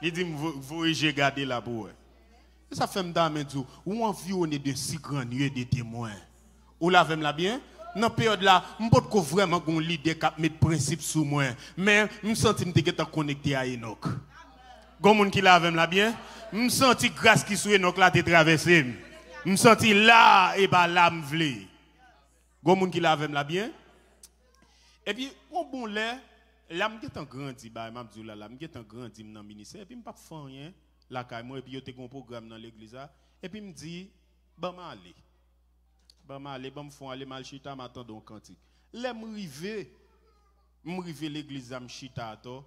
Il dit, vous j'ai gardé la boue. Ça fait m'dame dit, ou environné de si grand nuée de témoins. Ou la la bien? dans période là, je pas vraiment gon l'idée cap mettre principe sous moi, mais me senti me t'être connecté à Enoch. Gon moun qui la même là bien, me senti grâce qui sur Enoch là t'es traversé. Me senti là et pas là me vle. Gon moun qui la même là bien. Et puis on bon là, là me t'en grandi ba m'a dit là, me t'en grandi dans ministère et puis me pas faire rien là kay moi et puis yo te gon programme dans l'église là et puis me dit ba m'aller. Ba m'aller, ba me font aller mal chita m'attendon cantique. Là m'rivé l'église am chita to.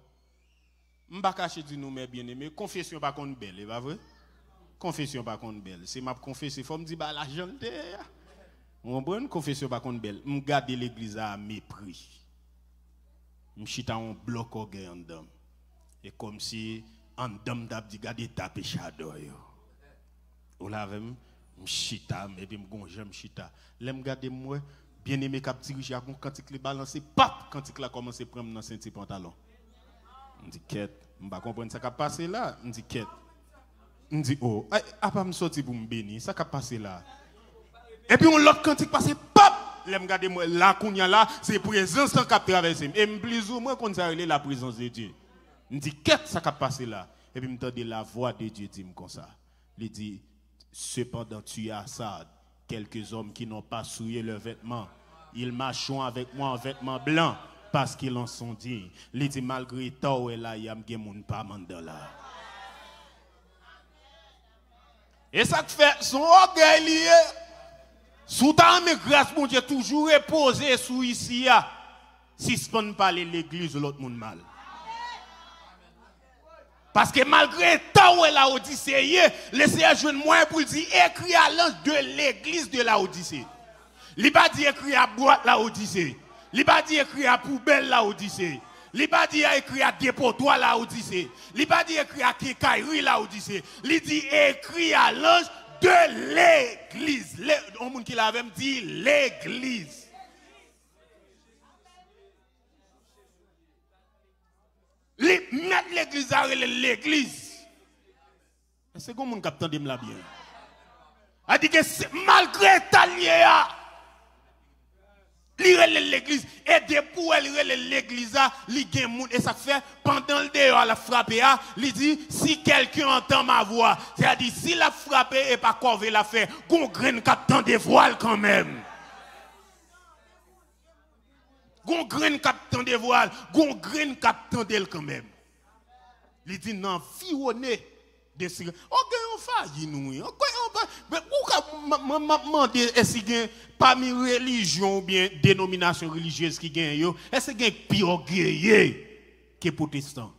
M'pa cacher di nous mes bien-aimés, confession pas contre belle, pas vrai? Confession pas contre belle. C'est m'a confesser, faut me dire bah l'argent de. On bonne confession pas contre belle. M'garder l'église à mépris. M'chita on bloc orgueil en dame. Et comme si en dame d'ab di garder taper shadow yo. Ou la même m'chita mais puis m'gonje m'chita. L'aime garder moi bien-aimé cap dirige à quand il balancer pap quand il a commencé prendre dans ceinture pantalon. On dit quête, on va comprendre ça qui a passé là. On dit quête. On dit oh, a pas me sortir pour me bénir, ça qui a passé là. Et puis on l'autre quand il passe pap, l'aime garder moi là kounya là, c'est présence qui a traversé. Et me plus ou moins quand ça relève la présence de Dieu. On dit quête ça qui a passé là. Et puis me entendre la voix de Dieu dit comme ça. Il dit cependant tu as ça quelques hommes qui n'ont pas souillé leurs vêtements. Ils marcheront avec moi en vêtements blancs. Parce qu'ils en sont dignes. Il dit malgré tout, là, il y a des gens qui pas là. Et ça fait son orgueil lié. Sous ta mais grâce, mon Dieu, toujours reposé sous ici. Si ce n'est pas l'église, l'autre monde mal. Parce que malgré tout, la Odyssée, laissez jouer moins pour dire écrit à l'ange de l'église de la Odyssée. Il n'a pas dit écrit à boîte la Odyssée. Il n'a pas dit écrit à poubelle la Odyssée. Il n'a pas dit écrit à dépotoir la Odyssée. Il n'a pas dit écrit à kékaïri la Odyssée. Il dit écrit à l'ange de l'église. On monde qui l'avait dit l'église. Mettre l'église à l'église. C'est comme mon capitaine de la bien. A dit que malgré ta lié, l'église et depuis l'église et ça fait pendant le dehors la frappé il dit si quelqu'un entend ma voix c'est-à-dire si la frappé et pas corvé la fait gon graine captant des voiles quand même gon graine captant des voiles gon graine captant d'elle quand même il dit non environné de cigares OK on failli nous mais où demander est-ce qu'il y a parmi religion ou bien dénomination religieuse qui gagne est-ce qu'il y a pire guerrier que protestant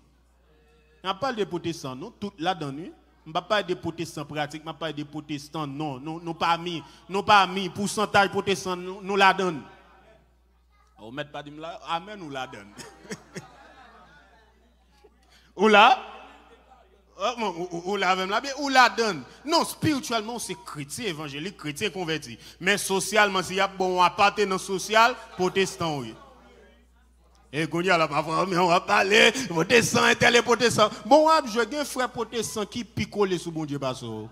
on parle de protestants non tout là-dedans on pas parler de protestants pratiques on parle de protestants non pas mis pourcentage protestant nous la donne on met pas dire là amen nous la donne ou là ou la même là, ou la donne. Non, spirituellement, c'est chrétien, évangélique, chrétien converti. Mais socialement, s'il y a bon appartenance social, protestant, oui. Et qu'on y a là, mais on va parler, protestant, tel et protestant. Bon, je suis un frère protestant qui picole sous bon Dieu, basso.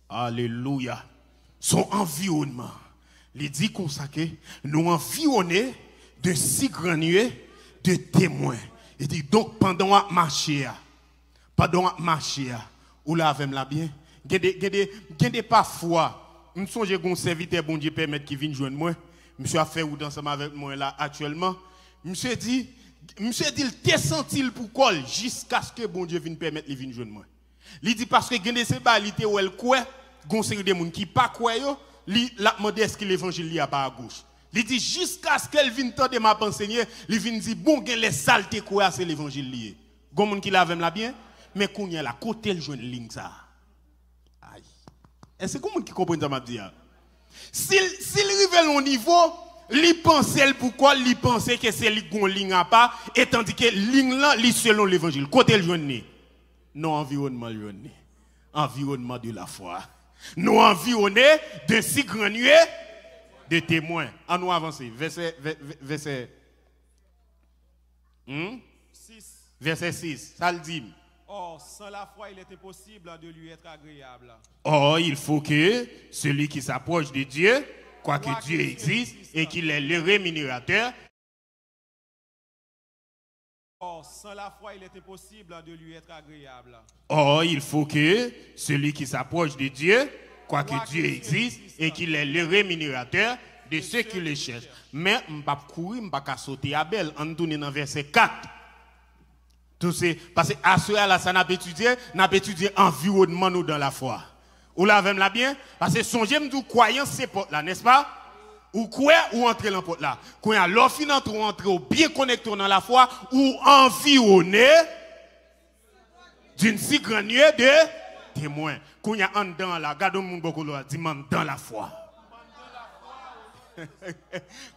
Alléluia. Son environnement, il dit comme ça que nous environnons de si grands nuées de témoins. Il dit donc pendant à marcher, ou là avec la bien, gade parfois, nous songe qu'on serviteur bon Dieu permettre qui vienne joindre moi, monsieur a fait ou ensemble avec moi là actuellement, monsieur dit il t'est senti pour col jusqu'à ce que bon Dieu vienne permettre il vienne joindre moi. Il dit parce que gade ces balités où elle quoi, gon série de monde qui pas quoi yo, li la modeste que l'évangile li a pas à gauche. Il dit jusqu'à ce qu'elle vienne tendre m'a enseigner, il vient dire bon gen les saletés quoi c'est l'évangile lié. Gon monde qui la même la bien, mais qu'on y a la côté le joindre ligne ça. Aïe. Est-ce que monde qui comprend ça m'a dit? S'il arrive au niveau, li pense pourquoi li pense que c'est li gon ligne à pas et tandis que ligne là li selon l'évangile. Côté le joindre. Non environnement le joindre. Environnement de la foi. Nous environnés de si grands nuées de témoins. À nous avancer. Verset 6. Verset 6. Ça le dit. Or, sans la foi, il est impossible de lui être agréable. Or, il faut que celui qui s'approche de Dieu, croit que Dieu existe et qu'il est le rémunérateur. Or, sans la foi, il est impossible de lui être agréable. Or, il faut que celui qui s'approche de Dieu, croit que Dieu existe et qu'il est le rémunérateur de ceux qui le cherchent. Mais je ne vais pas courir, je ne vais pas sauter Abel. On tourne dans verset 4. Parce que à ce là, ça n'a pas étudié environnement nous dans la foi. Ou là, même là bien, parce que songez me croyance c'est porte là, n'est-ce pas? Ou quoi ou entrer dans porte là. Quand il y a l'offre ou entrer ou bien connecté dans la foi ou environné d'une si grande nuée de témoins. Quand il y a en dedans là, regardez mon beaucoup là, dit dans la foi.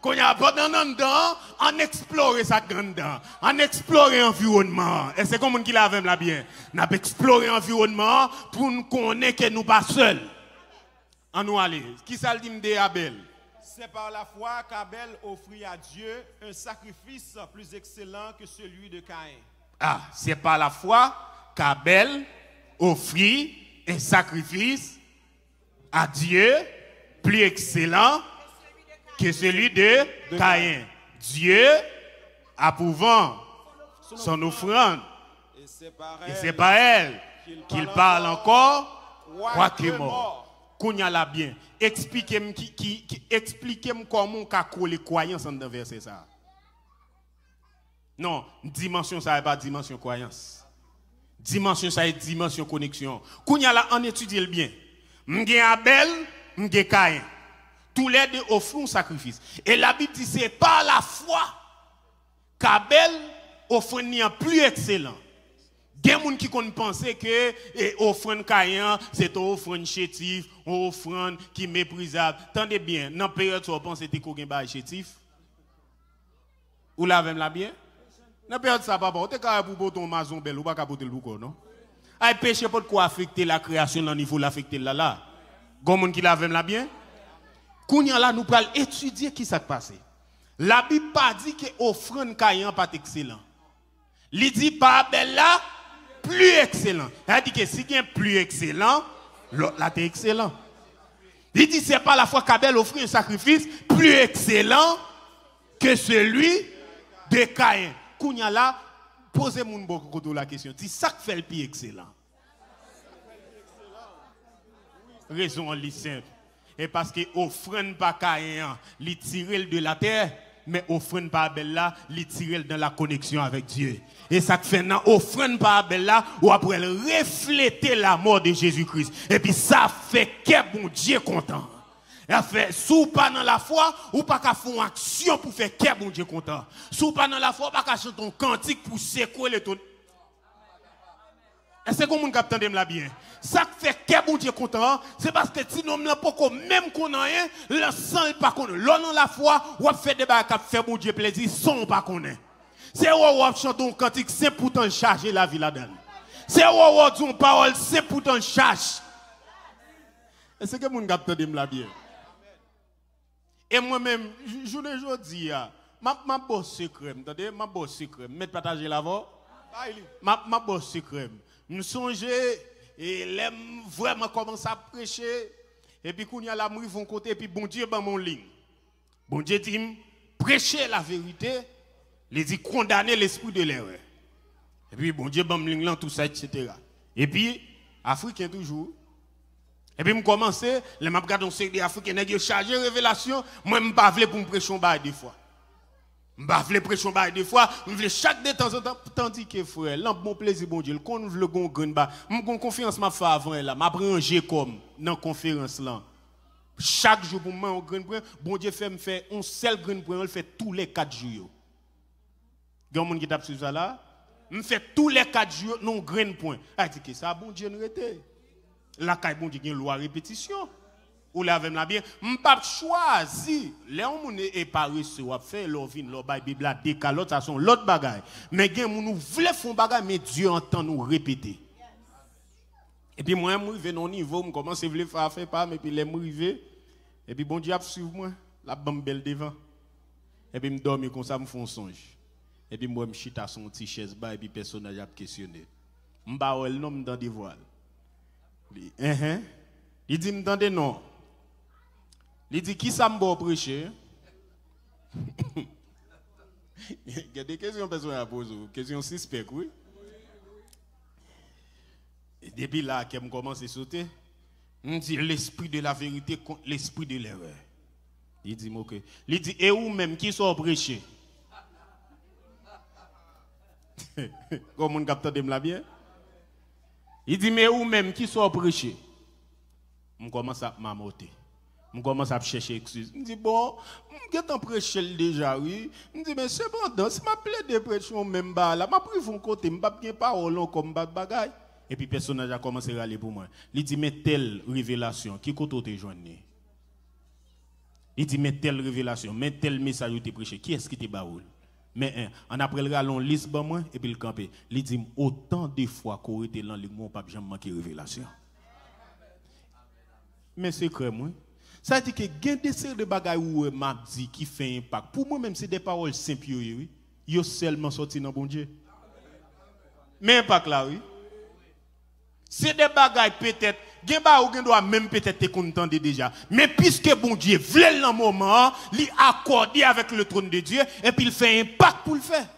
Quand il y a en dedans, on explore ça dedans, on explore l'environnement. Et c'est comme on qui l'a même là bien. On a exploré l'environnement pour nous connaître que nous pas seuls. On nous aller. Qui ça le dit de Abel? C'est par la foi qu'Abel offrit à Dieu un sacrifice plus excellent que celui de Caïn. Ah, c'est par la foi qu'Abel offrit un sacrifice à Dieu plus excellent que celui de Caïn. Dieu approuvant son offrande. Et c'est par elle qu'il parle encore, quoique mort. Kounya la bien. Expliquez-moi comment on a collé croyance dans verset ça. Non, dimension ça n'est pas dimension croyance. Dimension ça est dimension connexion. Kounya la on étudie le bien. M'gen Abel, m'gen Caïn. Tous les deux offrent un sacrifice. Et la Bible dit c'est par la foi qu'Abel offre un plus excellent. Il y a des gens qui pensent que l'offrande Caïn, c'est une offrande chétive, une offrande qui est méprisable. Tendez bien, dans la période où vous pensez que vous avez un chétif, ou là même là bien? Dans la période où vous avez un pour ton maison belle, ou pas pour le boucon, non? Le péché peut quoi affecter la création dans le niveau l'affecter là là. Il y a des gens qui l'avent là bien? Kounya là, nous allons étudier qui s'est passé. La Bible pas dit que l'offrande Caïn pas excellent. Il dit pas Abel là, plus excellent. Elle dit que si il y a plus excellent, l'autre là est excellent. Il dit c'est pas la fois qu'Abel offrit un sacrifice plus excellent que celui de Caïn. Kounya là, posez-moi beaucoup la question. Dit ça qui fait le plus excellent. Raison en simple. Et parce que offrande pas Caïn, il tire de la terre, mais offrande pas Abel là, il tire dans la connexion avec Dieu. Et ça fait non offrande pas Abel là, ou après refléter la mort de Jésus-Christ. Et puis ça fait que bon Dieu content. Et fait sous pas dans la foi ou pas qu'à faire une action pour faire que bon Dieu content. Sous pas dans la foi pas qu'à chanter un cantique pour secouer les ton. Est-ce que vous captez la bien? Ça fait que bon Dieu content, c'est parce que si nous ne pouvons pas même qu'on a rien, le sang pas qu'on a. L'on a la foi, ou fait des bagages qui fait bon Dieu plaisir, sans pas qu'on ait. C'est où on chante un cantique, c'est pourtant charger la vie là-dedans. C'est où on dit une parole, c'est pourtant charge. Est-ce que vous captez la bien? Et moi-même, je ne dis pas, ma bosse secret, entendez? Ma bosse secret, mettez partager la voix. Ma bosse secret. Je songe et l'aime vraiment commence à prêcher et puis quand il y a la mourir vont côté et puis bon Dieu ban mon ligne. Bon Dieu dit prêcher la vérité, il dit condamner l'esprit de l'erreur. Et puis bon Dieu ban mon ligne là tout ça etc. Et puis africain toujours. Et puis je commence les m'a regarder un série africain nèg chargé révélation, moi me pas vle pour me prêcher un bail des fois. Je ne prêcher pas des fois, je veux chaque de temps en temps, tandis que frère, l'homme bon plaisir, bon Dieu, quand nous voulons une grande je confiance ma fait avant là, je ranger comme dans la conférence là. Chaque jour pour moi, un grand point, bon Dieu fait me faire un seul grand point, il fait tous les 4 jours. Il y a des gens qui tapent sur ça là, je fais tous les 4 jours, non grand point. Ah, dit que ça, bon Dieu, nous était. La caille, bon Dieu, il y a une loi répétition. Ou la vem la bien, m'pas choisi les gens est pas reçu ou faire leur vin leur bail Bible la décalote ça sont l'autre bagaille mais gen moun nous voulons font bagaille mais Dieu entend nous répéter. Et puis moi m'rivé non niveau me commence vle faire pas mais puis les m'rivé et puis bon Dieu a suivre moi la bam belle devant et puis me dormir comme ça me font songe et puis moi me chita son petit chaise bas et puis personnage a questionner M'ba ou el non m'dan des voiles. Il dit m'dan des non. Il dit qui ça m'ba prêcher? Il y a des questions personne à poser, questions suspect oui. Et depuis là qu'elle commence à sauter, on dit l'esprit de la vérité contre l'esprit de l'erreur. Il dit OK. Il dit et ou même qui sont prêcher. Comment on capte de la bien? Il dit mais ou même qui sont prêcher. On commence à m'amoter. Je commence à chercher excuse. Je dis bon, je suis prêché déjà, oui. Je dis mais c'est bon, si je plaide de prêcher même bas là, je prie mon côté, je ne pas parole comme bagaille. Et puis le personnage a commencé à râler pour moi. Il dit mais telle révélation, qui côté te joindre? Il dit mais telle révélation, mais tel message où tu prêché, qui est-ce qui te baoule? Mais en après le râlon liste ba moi et puis le camper. Il dit autant de fois qu'on était dans le mon pas jamais manquer révélation. Mais c'est crème moi. Ça veut dire que il y a des séries de bagages où m'a dit qui fait impact. Pour moi même c'est des paroles simples oui. Yo seulement sorti dans bon Dieu. Mais impact là oui. C'est des bagages peut-être gen ba ou gen doit même peut-être te contenter déjà. Mais puisque bon Dieu vle dans moment, li accordé avec le trône de Dieu et puis il fait impact pour le faire.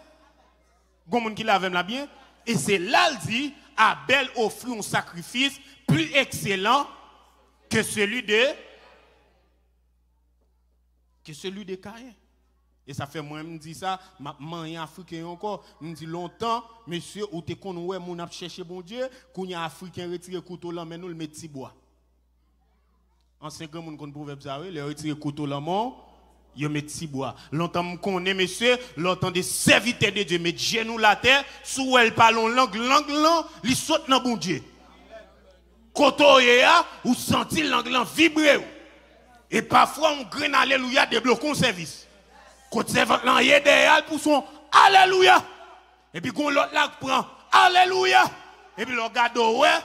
Gon moun qui la vem la bien et c'est là il dit Abel offrit un sacrifice plus excellent que celui de Caïn. Et ça fait moi me dit ça, man africain encore, me dit longtemps, monsieur ou te kon ouais mon a chercher bon Dieu, kounya africain retire couteau là mais nous le met petit bois. Ancien grand monde kon proverbe ça oui, le retire couteau là mon, yo met petit bois. Longtemps me connaît monsieur, longtemps des serviteurs de Dieu met genou la terre, sous elle parlons langue, li saute dans bon Dieu. Koto ya ou senti langue vibrer. Et parfois on graine alléluia débloque un service. Quand servant là y est derrière pour son alléluia. Et puis quand l'autre là prend alléluia. Et puis le regarde ouais,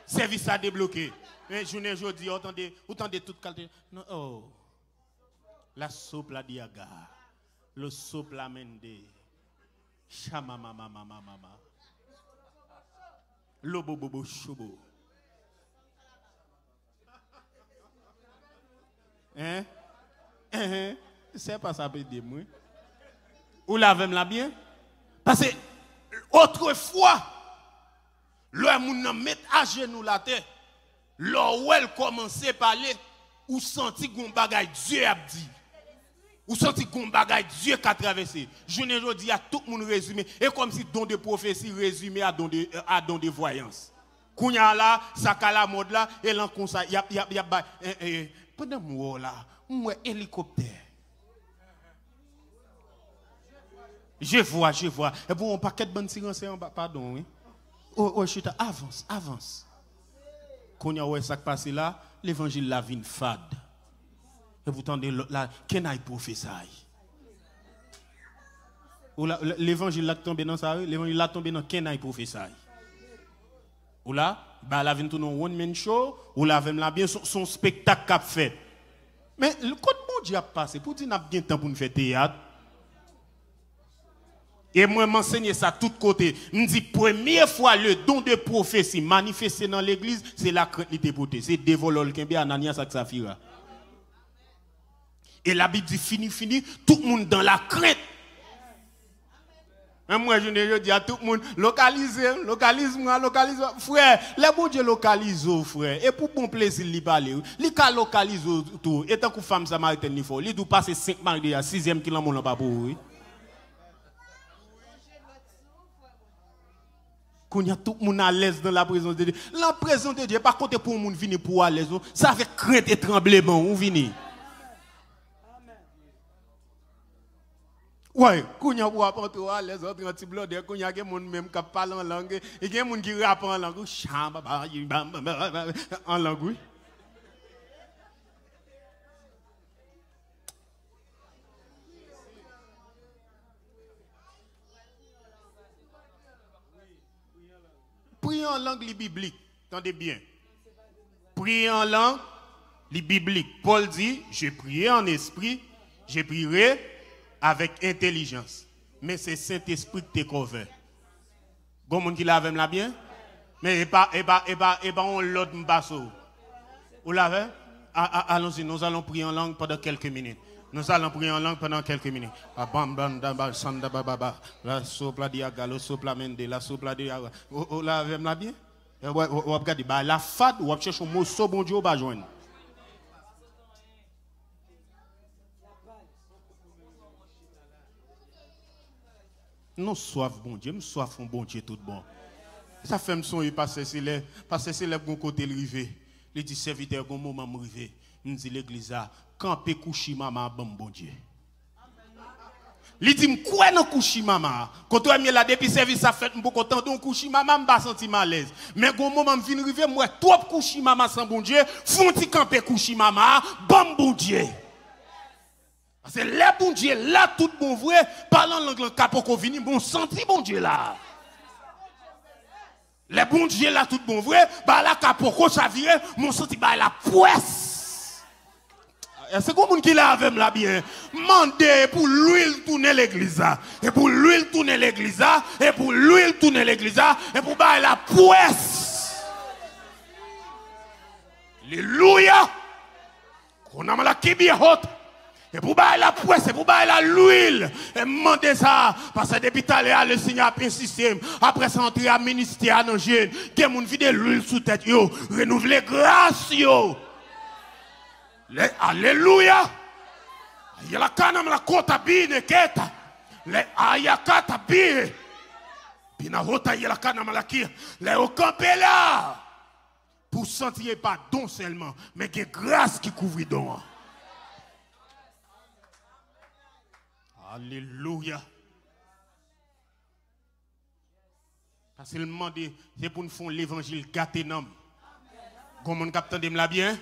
service a débloqué. Mais journée aujourd'hui entendez toute qualité. Non oh. La soupe la diaga. Le soupe la mende. Chama mama. Le bobo chobo. C'est pas ça peut dire moi. Ou l'avem la bien? Parce que autrefois, le moun met à genoux la terre, l'ouel commençait à parler, ou senti gon bagay Dieu a dit. Ou senti gon bagay Dieu qui a traversé. Je ne dis à tout le monde résumé, et comme si don de prophétie résumé à don de voyance. Kounya là, ça ka la mode là, et là comme ça, y a pendant moi là, moi hélicoptère. Je vois. Et pour un paquet de bonnes silences en bas, pardon, oui. Oh, chita, avance. Quand y a ouais ça qui passe là, l'évangile la vine fade. Et vous tendez là, qu'en aille prophétie. Ou l'évangile là tombé dans ça, l'évangile là tombé dans qu'en aille prophétie. Ou là, bah la vine tourne one man show, ou la vine là bien son spectacle qu'a fait. Mais le code bon Dieu a passé pour dire n'a bien temps pour nous faire théâtre. Et moi m'enseigner ça tout côté. Me dit première fois le don de prophétie manifesté dans l'église, c'est la crainte de portée, c'est dévolol kembe Ananias ak Safira. Et la Bible dit fini, tout le monde dans la crainte. Moi je dis à tout le monde localise-moi. Frère, les bon Dieu localise frère. Et pour bon plaisir li parler, li ka localise tout. Et tant que femme samaritaine ni faut, li dou passer 5 mari à 6e qui l'en mon pas pour oui. Qu'on y a tout le monde à l'aise dans la présence de Dieu. La présence de Dieu, par contre, pour le monde venir pour à l'aise, ça fait crainte et tremblement, on vient. Ouais, qu'on y a pour apprendre à l'aise, entre un petit blanc, qu'on y a des gens même qui parlent en langue, et des gens qui rappent en langue, en langue, oui. Priez en langue biblique, attendez bien. Priez en langue biblique. Paul dit, je prie en esprit, je prierai avec intelligence. Mais c'est Saint-Esprit qui te couvre. Gon moun qui la vem la bien? Mais on l'autre m'basso. Vous l'avez? Allons-y, nous allons prier en langue pendant quelques minutes. Nous allons prier en langue pendant quelques minutes. La sopla diagalo, sopla mende, la sopla diagalo. Vous l'avez bien? Vous regardez, la fade, vous cherchez un mot so bon Dieu, vous joindre. Nous soif bon Dieu, nous soif un bon Dieu tout bon. Ça fait me son passer c'est les bon côté rivé. Il dit serviteur bon moment rivé. Il dit l'église a camper coucher maman bon Dieu. Il dit m'koué dans coucher maman. Quand toi là depuis service ça fait beaucoup temps donc coucher maman m'pas senti malaise. Mais gon moment me vinn rivé moi trop coucher maman sans bon Dieu, font ti camper coucher maman bon Dieu. C'est les bon Dieu là tout bon vrai parlant langue capoko vini bon senti bon Dieu là. Les bon Dieu là tout bon vrai bah là capoko ça vire mon senti bah la poisse. C'est comme monde qui là avec là bien. Mandez pour l'huile tourner l'église et pour l'huile tourner l'église et pour l'huile tourner l'église et pour bah la poisse. Alléluia. On a la qui bien haute. Et pour bailler la poisse, et pour bailler l'huile, et demander ça, parce que depuis tout à l'heure, le Seigneur a insisté, après ça, entrer à ministère, dans le jeune, que mon vide l'huile sous tête, yo, renouveler grâce, yo. Alléluia. Il y a la canne, la côte à bine, keta. Les ayakata bine. Bina hota, il y a la canne, la qui, les au campé là. Pour sentir pas don seulement, mais que grâce qui couvre don. Alléluia. Parce que le monde, c'est pour nous faire l'évangile gâté nom. Comment on capte de bien?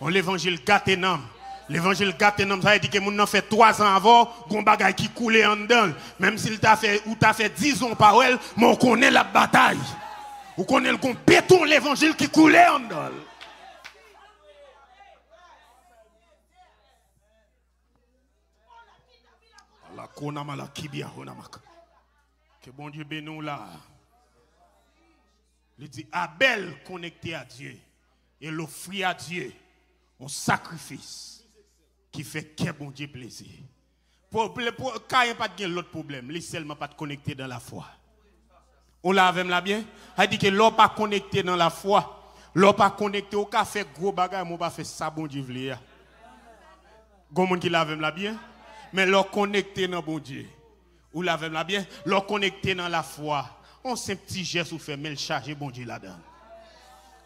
On l'évangile gâté nom. L'évangile gâté nom, ça veut dire que nous avons fait 3 ans avant, on bagay qui coulait en dedans. Même s'il t'a fait, ou t'a fait 10 ans par elle, mais on connaît la bataille. On connaît le béton l'évangile qui coulait en dedans. Que bon Dieu bénisse là. Il dit Abel connecté à Dieu et l'offrir à Dieu un sacrifice qui fait que bon Dieu plaisir. Pour quand il n'y a pas de l'autre problème, il seulement pas de connecter dans la foi. On l'a avec là bien. Il dit que l'on pas connecté dans la foi, l'on pas connecté au cas fait gros bagage, on pas fait ça bon Dieu veut. Comment qui l'a avec là bien? Mais l'on connecté dans bon Dieu. Ou la même là bien, l'on connecté dans la foi. On sait petit geste ou fait mais le charger bon Dieu là-dedans.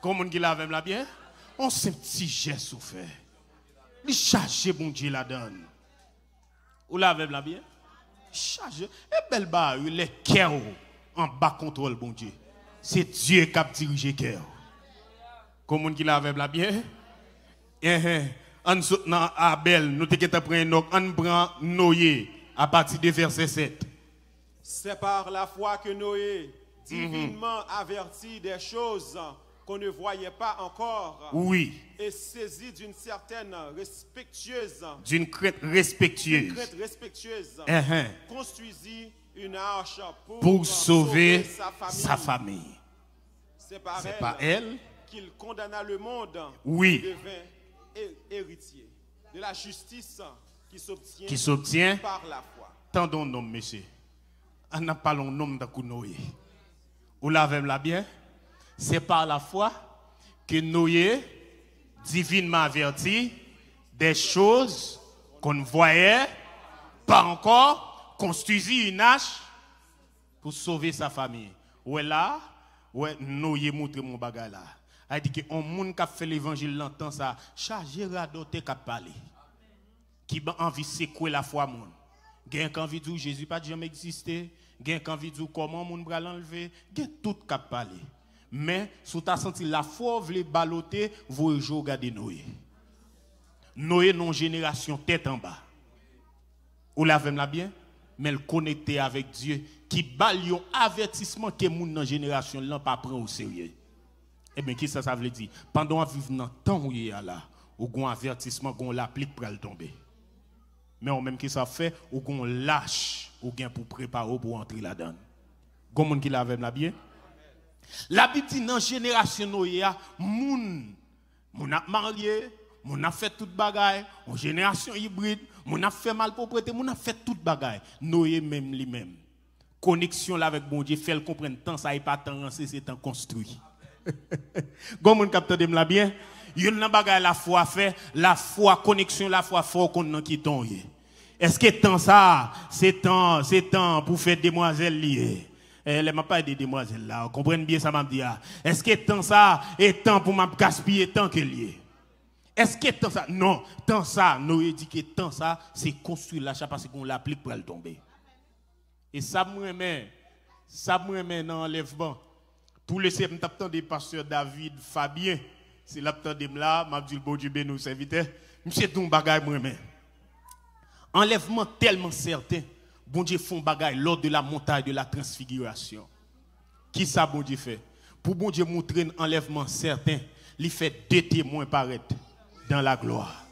Comment qui la même là bien? On sait petit geste ou fait. Le charger bon Dieu là-dedans. Ou la même là bien? Charger et belle barre les cœurs en bas contrôle bon Dieu. C'est Dieu qui a dirigé cœur. Comment qui la même là bien? En soutenant Abel, nous te prend Noé à partir de verset 7. C'est par la foi que Noé, divinement averti des choses qu'on ne voyait pas encore, oui, et saisi d'une certaine respectueuse, construisit une arche pour sauver sa famille. C'est par elle qu'il condamna le monde, oui, et devint héritier de la justice qui s'obtient par la foi. Tendons nom, monsieur. On n'a pas le nom de Noé. Vous l'avez là bien? C'est par la foi que Noé, divinement averti, des choses qu'on ne voyait pas encore, construisit une hache pour sauver sa famille. Ouais là, ouais, Noé montre mon bagage là. Il dit que on monde qui a fait l'évangile longtemps ça, chargé radoté qui a parlé. Qui a envie de secouer la foi monde. Gen qui envie de dire Jésus pas jamais existé, gen qui envie de dire comment monde bral enlever, gen tout qui a parlé. Mais si tu as senti la foi vle baloter, vous regardez Noé. Noé non génération tête en bas. Ou la vem la bien, mais le connecté avec Dieu qui balion avertissement que moun dans génération là pas prend au sérieux. Eh bien, qui ça veut dire? Pendant qu'on vit dans le temps où il y a là, ou qu'on avertissement qu'on l'applique pour le tomber. Mais on même qui ça fait, ou qu'on lâche, ou qu'on pour préparer pour entrer là-dedans. Comment qui l'a là bien? La Bible dit dans la génération Noé, moun a marié, moun a fait toute bagaille, en génération hybride, moun a fait mal propriété, moun a fait toute bagaille. Noé même lui-même. Connexion là avec bon Dieu, fait le comprendre tant ça n'est pas tant c'est tant construit. Comme on capte de la bien, yon nan bagaille la foi fait, la foi connexion la foi fort qu'on nan qui tombe. Est-ce que tant ça c'est temps pour faire demoiselles liées? Elle m'a pas des demoiselles là, comprenez bien ça m'a dit. Est-ce que tant ça est temps pour m'a gaspiller tant que lié? Est-ce que tant ça non, tant ça nous dit que tant ça c'est construire l'achat parce qu'on l'applique pour elle tomber. Et ça me remet dans l'enlèvement. Tous les temps des pasteurs David Fabien, c'est l'aptant de là, m'a dit le bon Dieu béni serviteur, monsieur ton bagage moi même. Enlèvement tellement certain, bon Dieu font bagage lors de la montagne de la transfiguration. Qui ça bon Dieu fait? Pour bon Dieu montrer un enlèvement certain, il fait 2 témoins paraître dans la gloire.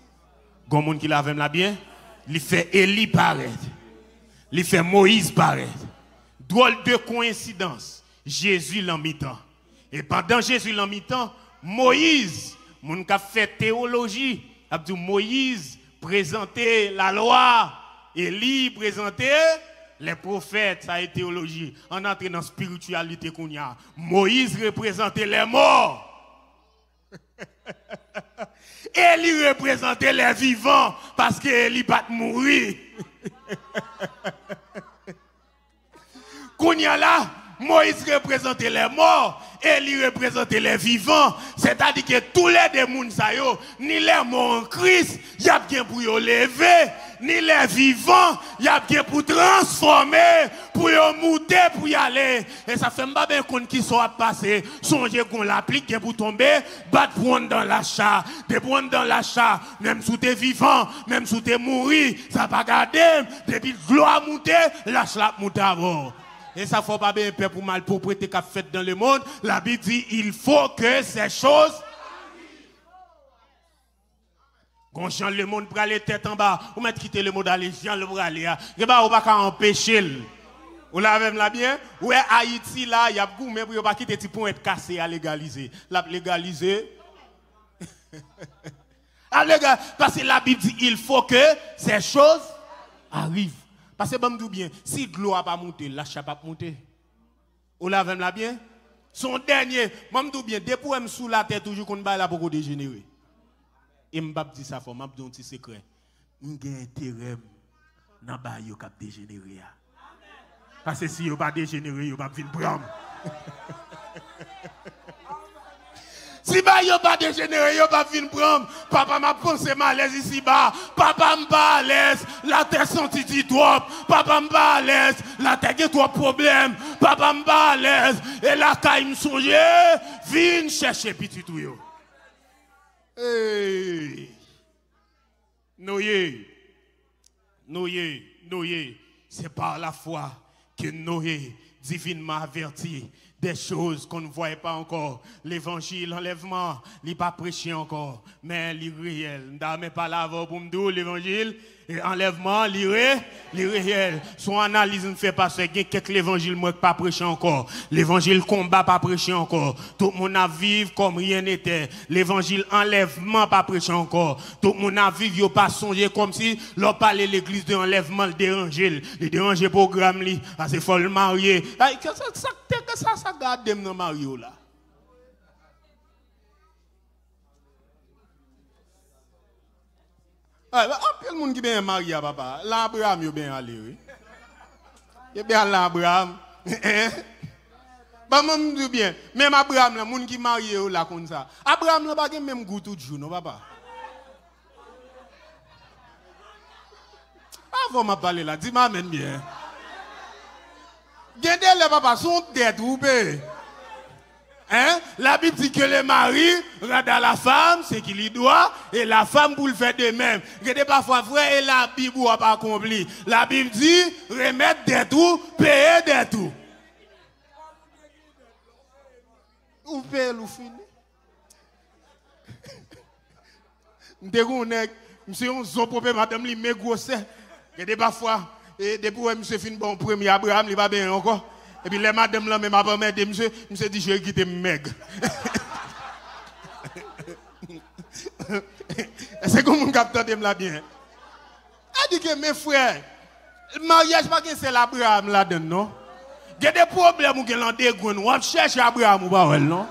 Gon monde qui l'a même là bien, il fait Élie paraître. Il fait Moïse paraître. Drôle de coïncidence. Jésus l'en mi-temps. Et pendant Jésus l'en mi-temps, Moïse, mon qui a fait théologie, a dit Moïse présentait la loi, Élie présentait les prophètes, ça a été théologie. On entre dans la spiritualité qu'on y a. Moïse représentait les morts. Élie représentait les vivants parce qu'Élie va mourir. Qu'on y a là, Moïse représentait les morts, Élie représentait les vivants. C'est-à-dire que tous les démons, ni les morts en Christ, il y a bien pour les lever, ni les vivants, il y a bien pour transformer, pour les monter, pour y aller. Et ça fait pas bien qu'on qui soit passé, songez qu'on l'applique pour tomber, battre prendre dans l'achat, de prendre dans l'achat, même sous tes vivants, même sous tes mourir, ça va garder, depuis gloire monter, lâche la monter avant. Et ça ne faut pas bien peur pour mal propriété qu'a fait dans le monde. La Bible dit il faut que ces choses. Quand Jean le monde pour aller tête en bas, ou mettre quitter le monde aller, Jean le bras aller. Et bah, on va pas empêcher. Ou là même là bien, ouais Haïti là, il y a beaucoup mais pour pas quitter petit point être cassé à légaliser. La légaliser. Parce que la Bible dit il faut que ces choses arrivent. Parce que bon bien, si l'eau n'a pas monté, l'achat pas monté. Ou là même là bien, son dernier, bon bien, depuis que sous la terre toujours qu'on va là pour dégénérer. Et m'bap dit ça faut m'abdon petit secret. M'gain intérêt dans ba yo cap dégénérer. Parce que si yo pas dégénérer, yo pas venir prendre. Si ba yo pas dégénéré, yo pas venir prendre. Papa m'a pensé malaise ici bas. Papa m'pas à l'aise. La terre senti dit trop. Papa m'pas à l'aise. La terre a trop problème. Papa m'pas à l'aise. Et la caille m'songe. Viens chercher petit tout yo. Hey. Noé. C'est par la foi que Noé divinement averti des choses qu'on ne voyait pas encore. L'évangile, l'enlèvement, il n'est pas prêché encore, mais il est réel. Je ne pas là pour me dire l'évangile, et enlèvement, il est réel. Son analyse ne fait pas ce qu'il y a quelques l'évangile moi pas prêché encore. L'évangile combat pas prêché encore. Tout le monde a vivre comme rien n'était. L'évangile enlèvement pas prêché encore. Tout le monde a vivre, il pas songé comme si l'on parlait l'église de enlèvement, le déranger. Le déranger programme, c'est faut le marier. Ça garde dem dans Mario là. Ah, un monde qui bien marié papa. L'Abraham yo bien allé oui. Il bien l'Abraham. Bah moi me dis bien, même Abraham là monde qui marié là comme ça. Abraham là pas même goût tout jour non papa. Avant m'a parler là, dis-moi même bien. Gardez le papa, son tête ou bé. Hein? La Bible dit que le mari rend à la femme ce qu'il lui doit et la femme pour le faire de même. Regardez parfois vrai et la Bible n'a pas accompli. La Bible dit remettre des tout, payer des tout. Ou payer ou fini. Monsieur on son problème madame li grosse. Regardez parfois et depuis monsieur fin bon premier Abraham il va bien encore. Et puis les madame là, même après m'aider, monsieur dit, je vais quitter meg. C'est comme un capteur de là bien. A dit que mes frères, le mariage pas que c'est l'Abraham là-dedans, non? Il y a des problèmes où il y a des gouttes, on cherche Abraham ou pas, non?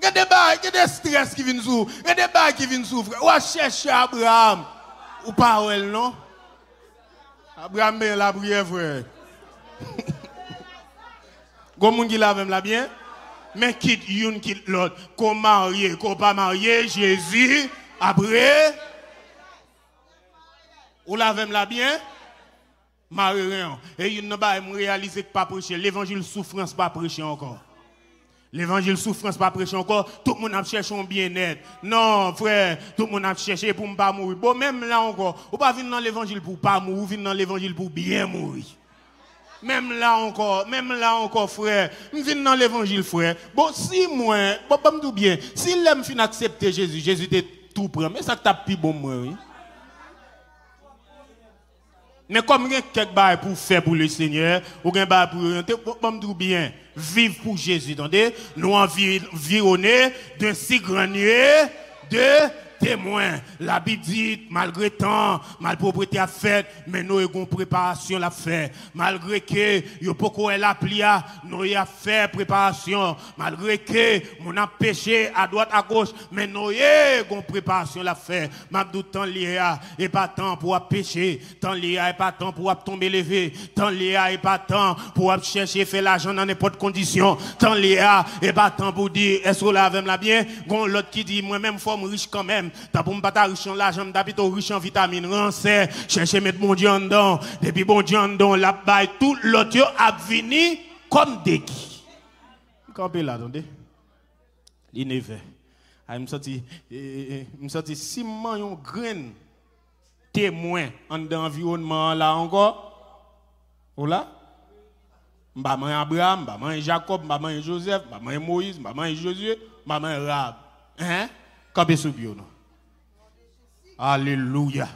Il y a des stress qui viennent souffrir, il y a des bails qui viennent souffrir. On cherche Abraham ou pas, non? Abraham est la prière, frère. Comment on dit là même là bien? Mais quitte une, quitte l'autre. Qu'on marie, qu'on pas marié, Jésus, après. Ou la même là bien? Marie rien. Et il n'a pas réalisé que pas prêcher. L'évangile souffrance pas prêcher encore. L'évangile souffrance pas prêcher encore. Tout le monde a cherché un bien-être. Non, frère, tout le monde a cherché pour ne pas mourir. Bon, même là encore, ou pas venir dans l'évangile pour pas mourir, ou venir dans l'évangile pour bien mourir. Même là encore, frère, je viens dans l'évangile, frère. Bon, si moi, bon, pas me tout bien, si l'aime fin accepter Jésus, Jésus était tout prêt, mais ça t'a plus bon, moi, oui. Mais comme il y a quelques bails pour faire pour le Seigneur, ou bien bail pour orienter, pas me tout bien, vivre pour Jésus, attendez, nous environner d'un si grand nuée de témoin, la Bible dit, malgré tant, malpropriété à fait, mais nous avons préparation à faire. Malgré que, nous avons la plia, nous avons fait préparation. Malgré que, nous avons péché à droite, à gauche, mais nous avons préparation à faire. Mabdou, tant l'IA et pas temps pour pécher, tant l'IA et pas temps pour tomber levé, tant l'IA et pas temps pour chercher faire l'argent dans n'importe condition, tant l'IA et pas temps pour dire, est-ce que là, la bien, gon l'autre qui dit, moi-même, forme riche quand même. T'as pour me battre riche en l'argent, t'as plutôt riche en vitamines, rancé, chercher mettre mon Dieu en dedans, depuis bon Dieu en dedans, la baille, tout l'autre a venu comme des qui. Campé là, attendez. Il n'est fait. Je me senti si un grain témoin en environnement là encore. Ou là? M'ba Abraham, m'ba Jacob, m'ba Joseph, m'ba Moïse, m'ba Josué, m'ba Rahab. Hein? Campé sous bio, non? Alléluia.